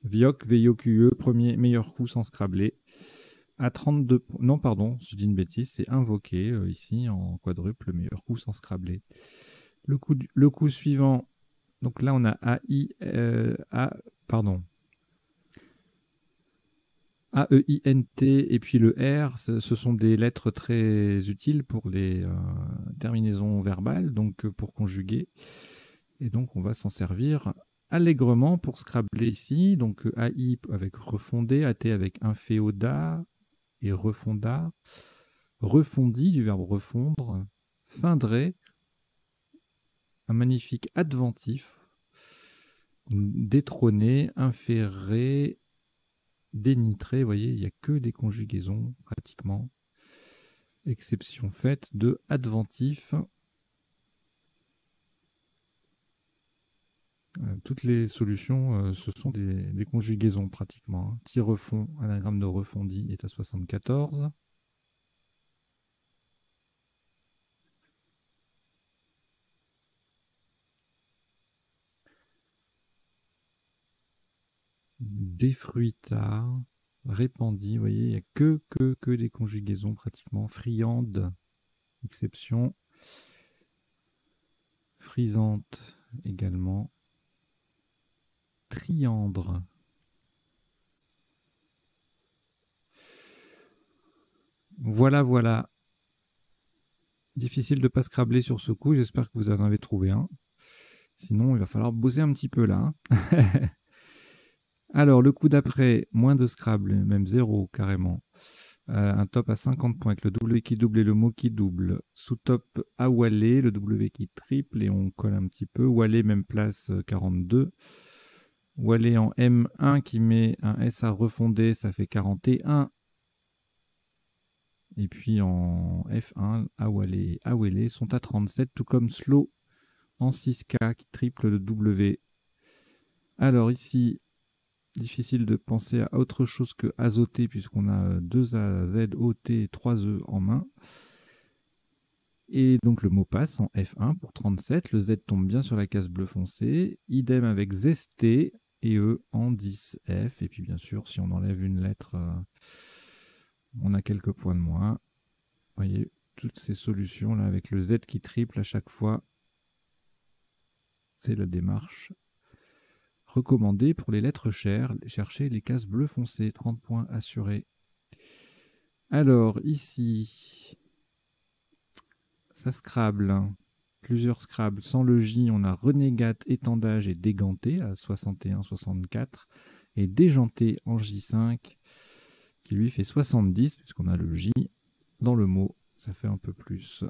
Vioc, VIOQE, premier meilleur coup sans scrabler. À 32 non, pardon, je dis une bêtise, c'est invoqué ici en quadruple, le meilleur coup sans scrabler. Le coup suivant, donc là on a AEINT et puis le R, ce sont des lettres très utiles pour les terminaisons verbales, donc pour conjuguer. Et donc on va s'en servir allègrement pour scrabler ici. Donc AI avec refondé, AT avec inféoda et refonda, refondi du verbe refondre, findré, un magnifique adventif, détrôné, inféré, dénitré, vous voyez, il n'y a que des conjugaisons pratiquement. Exception faite de adventif. Toutes les solutions, ce sont des conjugaisons pratiquement. Tirefond, anagramme de refondi est à 74. Défruita, répandit, vous voyez, il n'y a que des conjugaisons pratiquement. Friande, exception. Frisante également. Triandre. Voilà, voilà. Difficile de ne pas scrabler sur ce coup, j'espère que vous en avez trouvé un. Sinon, il va falloir bosser un petit peu là. Alors, le coup d'après, moins de Scrabble, même 0 carrément. Un top à 50 points avec le W qui double et le mot qui double. Sous-top à Wallet, le W qui triple et on colle un petit peu. Wallet, même place, 42. Wallet en M1 qui met un S à refonder, ça fait 41. Et puis en F1, Awale et Awele sont à 37, tout comme Slow en 6K qui triple le W. Alors ici, difficile de penser à autre chose que azoté puisqu'on a 2 A, Z, O, T, 3 E en main. Et donc le mot passe en F1 pour 37. Le Z tombe bien sur la case bleu foncé. Idem avec zesté et E en 10F. Et puis bien sûr, si on enlève une lettre, on a quelques points de moins. Vous voyez, toutes ces solutions-là avec le Z qui triple à chaque fois. C'est la démarche recommandée pour les lettres chères. Cherchez les cases bleu foncé, 30 points assurés. Alors, ici, ça Scrabble. Plusieurs Scrabble. Sans le J, on a Renégate, Étendage et Déganté à 61-64. Et Déjanté en J5, qui lui fait 70, puisqu'on a le J dans le mot. Ça fait un peu plus.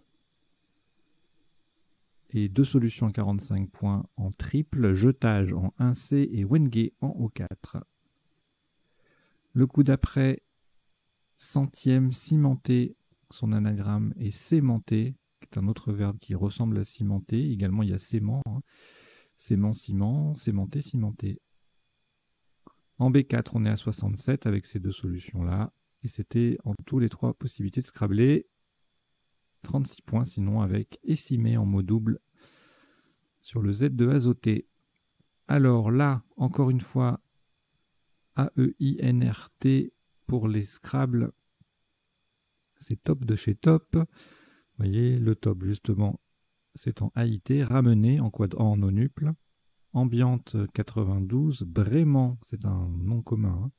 Et deux solutions à 45 points en triple, Jetage en 1C et Wenge en O4. Le coup d'après, centième, cimenté, son anagramme est sémenté, qui est un autre verbe qui ressemble à cimenter. Également, il y a sément, hein. Sément, ciment, sémenté, cimenté. En B4, on est à 67 avec ces deux solutions-là. Et c'était en tout les trois possibilités de scrabbler. 36 points sinon avec écimé en mot double sur le Z de azoté. Alors là, encore une fois, AEINRT pour les Scrabble. C'est top de chez top. Vous voyez, le top justement, c'est en AIT, ramené en nonuple. Ambiante 92, Brément, c'est un nom commun, hein.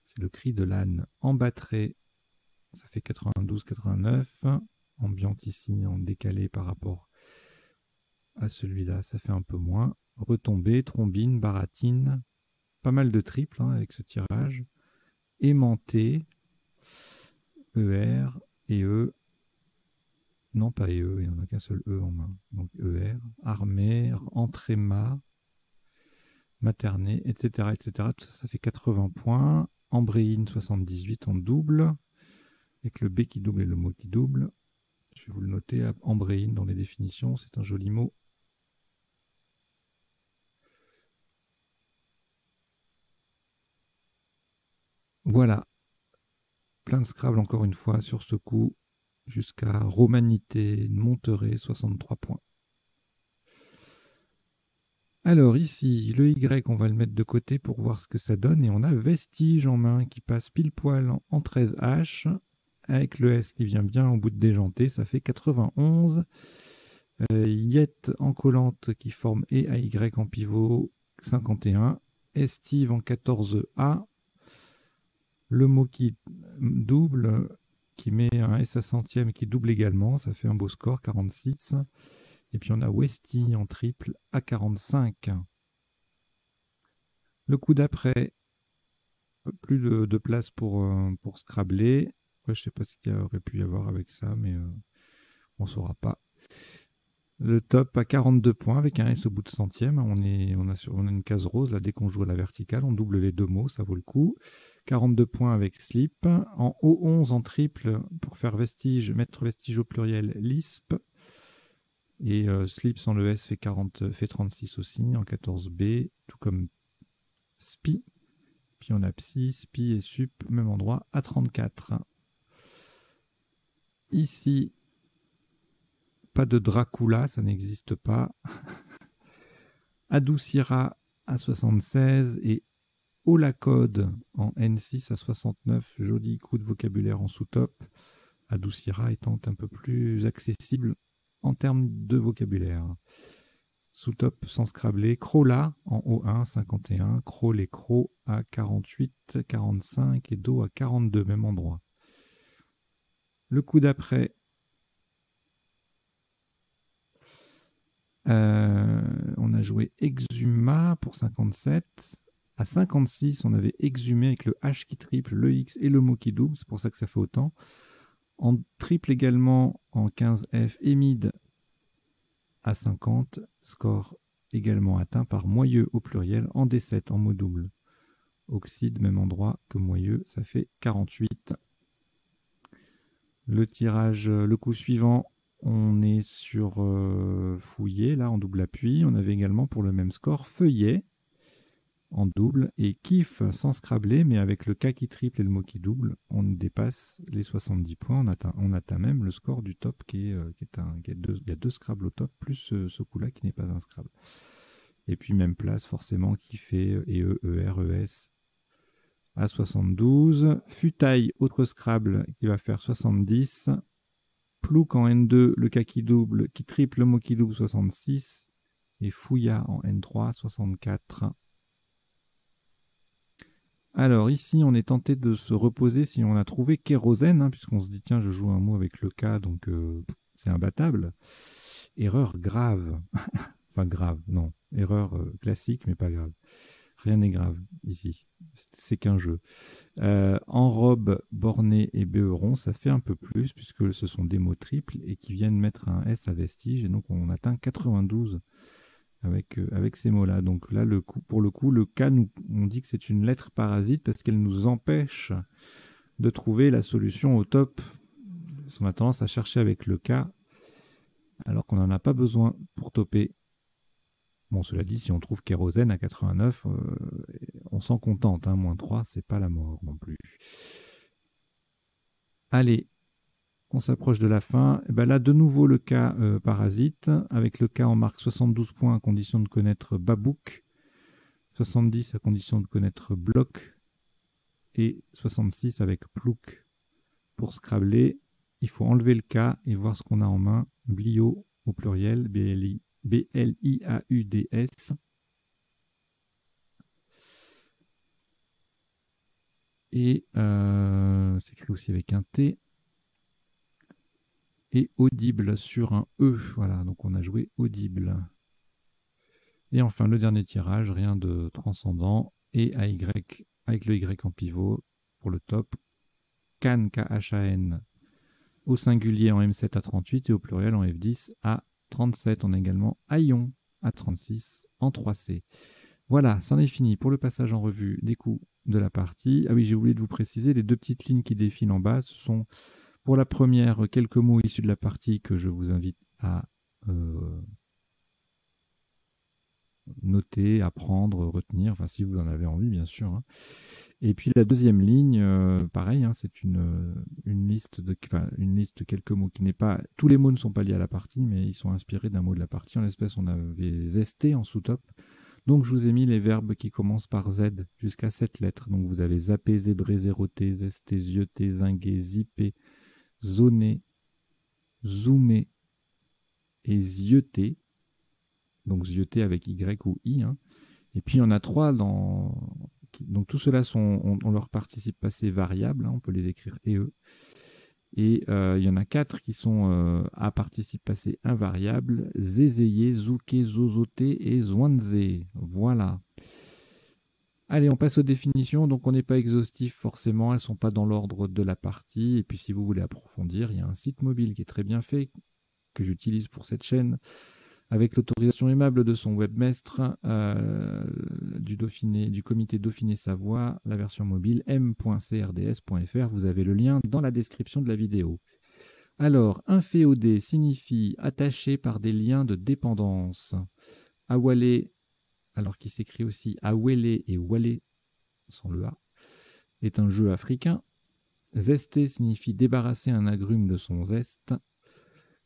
C'est le cri de l'âne. Embattré, ça fait 92-89. Ambiante ici en décalé par rapport à celui-là, ça fait un peu moins. Retombée, trombine, baratine, pas mal de triples hein, avec ce tirage. Aimanté, ER et E. Non, pas EE, il n'y en a qu'un seul E en main. Donc ER, armée, entréma, materné, etc., etc. Tout ça, ça fait 80 points. Embréine, 78 en double. Avec le B qui double et le mot qui double. Je vais vous le noter, embréine dans les définitions, c'est un joli mot. Voilà. Plein de Scrabble encore une fois sur ce coup. Jusqu'à Romanité, Monterey, 63 points. Alors ici, le Y, on va le mettre de côté pour voir ce que ça donne. Et on a Vestige en main qui passe pile poil en 13H. Avec le S qui vient bien au bout de déjanté, ça fait 91. Yet en collante qui forme E à Y en pivot, 51. Estive en 14A. Le mot qui double, qui met un S à centième qui double également, ça fait un beau score, 46. Et puis on a Westy en triple à 45. Le coup d'après, plus de place pour scrabbler. Je ne sais pas ce qu'il y aurait pu y avoir avec ça, mais on ne saura pas. Le top à 42 points avec un S au bout de centième. On a une case rose, là, dès qu'on joue à la verticale, on double les deux mots, ça vaut le coup. 42 points avec slip. En O11 en triple, pour faire vestige, mettre vestige au pluriel, lisp. Et slip sans le S fait 36 aussi, en 14B, tout comme spi. Puis on a psi, spi et sup, même endroit, à 34. Ici, pas de Dracula, ça n'existe pas. Adoucira à 76 et Olacode en N6 à 69. Joli coup de vocabulaire en sous-top. Adoucira étant un peu plus accessible en termes de vocabulaire. Sous-top sans scrabbler. Crola en O1, 51. Crawl et Crow à 48, 45 et Do à 42, même endroit. Le coup d'après, on a joué Exuma pour 57. À 56, on avait exhumé avec le H qui triple, le X et le mot qui double. C'est pour ça que ça fait autant. En triple également, en 15F, Émide à 50. Score également atteint par Moyeux au pluriel en D7 en mot double. Oxyde, même endroit que Moyeux, ça fait 48. Le tirage, le coup suivant, on est sur Fouillé, là en double appui. On avait également pour le même score Feuillet en double et Kiff sans scrabbler, mais avec le K qui triple et le mot qui double, on dépasse les 70 points. On atteint même le score du top il y a deux Scrabble au top, plus ce coup-là qui n'est pas un Scrabble. Et puis même place forcément Kiff et ER-ES à 72. Futaille, autre Scrabble qui va faire 70. Plouk en N2, le cas qui double, qui triple, le mot qui double 66. Et Fouilla en N3, 64. Alors ici, on est tenté de se reposer si on a trouvé kérosène, hein, puisqu'on se dit, tiens, je joue un mot avec le K, donc c'est imbattable. Erreur grave. Enfin grave, non. Erreur classique, mais pas grave. Rien n'est grave ici. C'est qu'un jeu. Enrobe, borné et béheron, ça fait un peu plus, puisque ce sont des mots triples et qui viennent mettre un S à vestige. Et donc on atteint 92 avec ces mots-là. Donc là, pour le coup, le K, on dit que c'est une lettre parasite parce qu'elle nous empêche de trouver la solution au top. Parce qu'on a tendance à chercher avec le K, alors qu'on n'en a pas besoin pour topper. Bon, cela dit, si on trouve kérosène à 89, on s'en contente. Hein, -3, c'est pas la mort non plus. Allez, on s'approche de la fin. Et ben là, de nouveau, le cas parasite. Avec le cas, on marque 72 points à condition de connaître Babouk, 70 à condition de connaître Bloc, et 66 avec Plouk. Pour scrabler, il faut enlever le cas et voir ce qu'on a en main. Blio, au pluriel, B-L-I-A-U-D-S. Et c'est écrit aussi avec un T. Et audible sur un E. Voilà, donc on a joué audible. Et enfin, le dernier tirage, rien de transcendant. Et AY, avec le Y en pivot pour le top. Can, K-H-A-N, au singulier en M7 à 38 et au pluriel en F10 à 37. On a également Aion à 36 en 3C. Voilà, c'en est fini pour le passage en revue des coups de la partie. Ah oui, j'ai oublié de vous préciser, les deux petites lignes qui défilent en bas, ce sont pour la première quelques mots issus de la partie que je vous invite à noter, apprendre, retenir, enfin si vous en avez envie bien sûr. Hein. Et puis la deuxième ligne, pareil, hein, c'est une liste de quelques mots qui n'est pas... Tous les mots ne sont pas liés à la partie, mais ils sont inspirés d'un mot de la partie. En l'espèce, on avait zesté en sous-top. Donc je vous ai mis les verbes qui commencent par Z jusqu'à 7 lettres. Donc vous avez zappé, zébré, zéroté, zesté, zioté, zingué, zippé, zoné, zoomé et zioté. Donc zioté avec Y ou I. Hein. Et puis il y en a 3 dans... Donc tout cela ont leur participe passé variable, hein, on peut les écrire EE. Et il y en a 4 qui sont à participe passé invariable, zézéyé, zouké, zozoté et zouanzé. Voilà. Allez, on passe aux définitions. Donc on n'est pas exhaustif forcément, elles ne sont pas dans l'ordre de la partie. Et puis si vous voulez approfondir, il y a un site mobile qui est très bien fait, que j'utilise pour cette chaîne, avec l'autorisation aimable de son webmestre du comité Dauphiné-Savoie, la version mobile m.crds.fr. Vous avez le lien dans la description de la vidéo. Alors, inféodé signifie attaché par des liens de dépendance. Awalé, alors qui s'écrit aussi Awele et Wale, sans le A, est un jeu africain. Zesté signifie débarrasser un agrume de son zeste.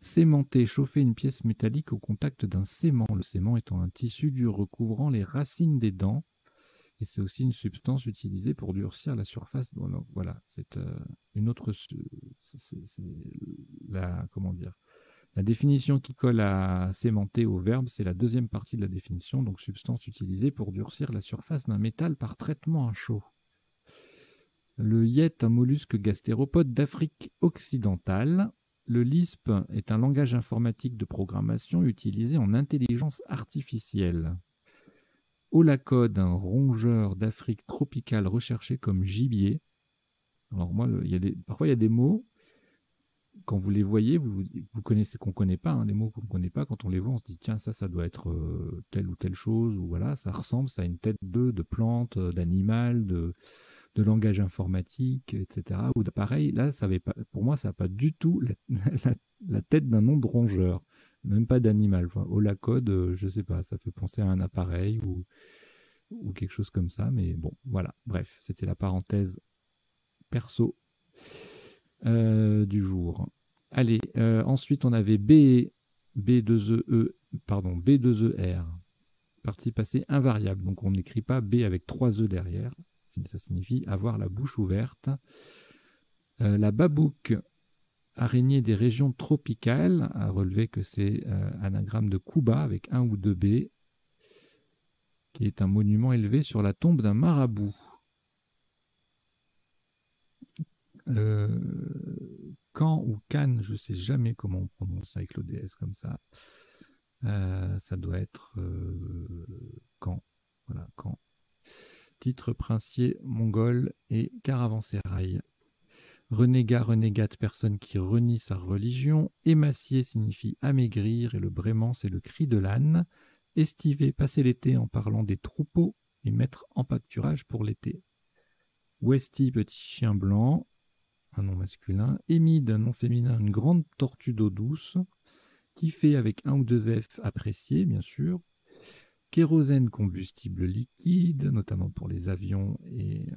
Sémenter, chauffer une pièce métallique au contact d'un sément, le sément étant un tissu dur recouvrant les racines des dents, et c'est aussi une substance utilisée pour durcir la surface. Donc, voilà, c'est une autre... comment dire, la définition qui colle à sémenter au verbe, c'est la deuxième partie de la définition, donc substance utilisée pour durcir la surface d'un métal par traitement à chaud. Le yet, un mollusque gastéropode d'Afrique occidentale. Le Lisp est un langage informatique de programmation utilisé en intelligence artificielle. Holacode, un rongeur d'Afrique tropicale recherché comme gibier. Alors moi, parfois il y a des mots, quand vous les voyez, vous connaissez qu'on ne connaît pas, hein, des mots qu'on ne connaît pas, quand on les voit, on se dit tiens, ça doit être telle ou telle chose, ou voilà, ça ressemble, ça a une tête de plante, d'animal, de langage informatique, etc. Ou pareil, là, pour moi, ça n'a pas du tout la tête d'un nom de rongeur, même pas d'animal. Enfin, holacode, je sais pas, ça fait penser à un appareil ou quelque chose comme ça, mais bon, voilà. Bref, c'était la parenthèse perso du jour. Allez, ensuite, on avait B2ER, partie passée invariable. Donc, on n'écrit pas B avec 3 E derrière. Ça signifie avoir la bouche ouverte. La babouque, Araignée des régions tropicales, à relever que c'est anagramme de Kuba avec un ou deux B, qui est un monument élevé sur la tombe d'un marabout. Caen ou Cannes, je ne sais jamais comment on prononce avec l'ODS comme ça. Ça doit être Caen. Voilà, Caen. Titre princier mongol et caravansérail. Renégat, renégate, personne qui renie sa religion. Émacier signifie amaigrir et le brément, c'est le cri de l'âne. Estiver, passer l'été en parlant des troupeaux et mettre en pâturage pour l'été. Westy, petit chien blanc, un nom masculin. Émide, un nom féminin, une grande tortue d'eau douce. Kiffé avec un ou deux F, apprécié, bien sûr. Kérosène, combustible liquide, notamment pour les avions, et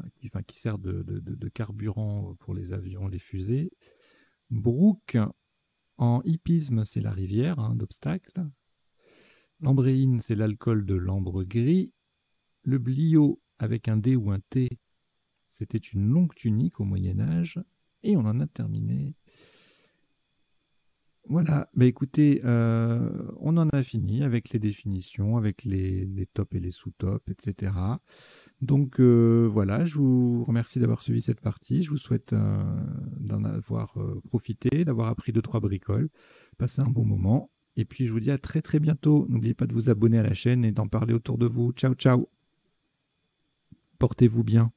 qui sert de carburant pour les avions, les fusées. Brook, en hippisme, c'est la rivière d'obstacles. L'ambréine, c'est l'alcool de l'ambre gris. Le blio, avec un D ou un T, c'était une longue tunique au Moyen-Âge. Et on en a terminé. Voilà, bah écoutez, on en a fini avec les définitions, avec les tops et les sous-tops, etc. Donc voilà, je vous remercie d'avoir suivi cette partie. Je vous souhaite d'en avoir profité, d'avoir appris 2-3 bricoles, passer un bon moment. Et puis je vous dis à très très bientôt. N'oubliez pas de vous abonner à la chaîne et d'en parler autour de vous. Ciao, ciao. Portez-vous bien.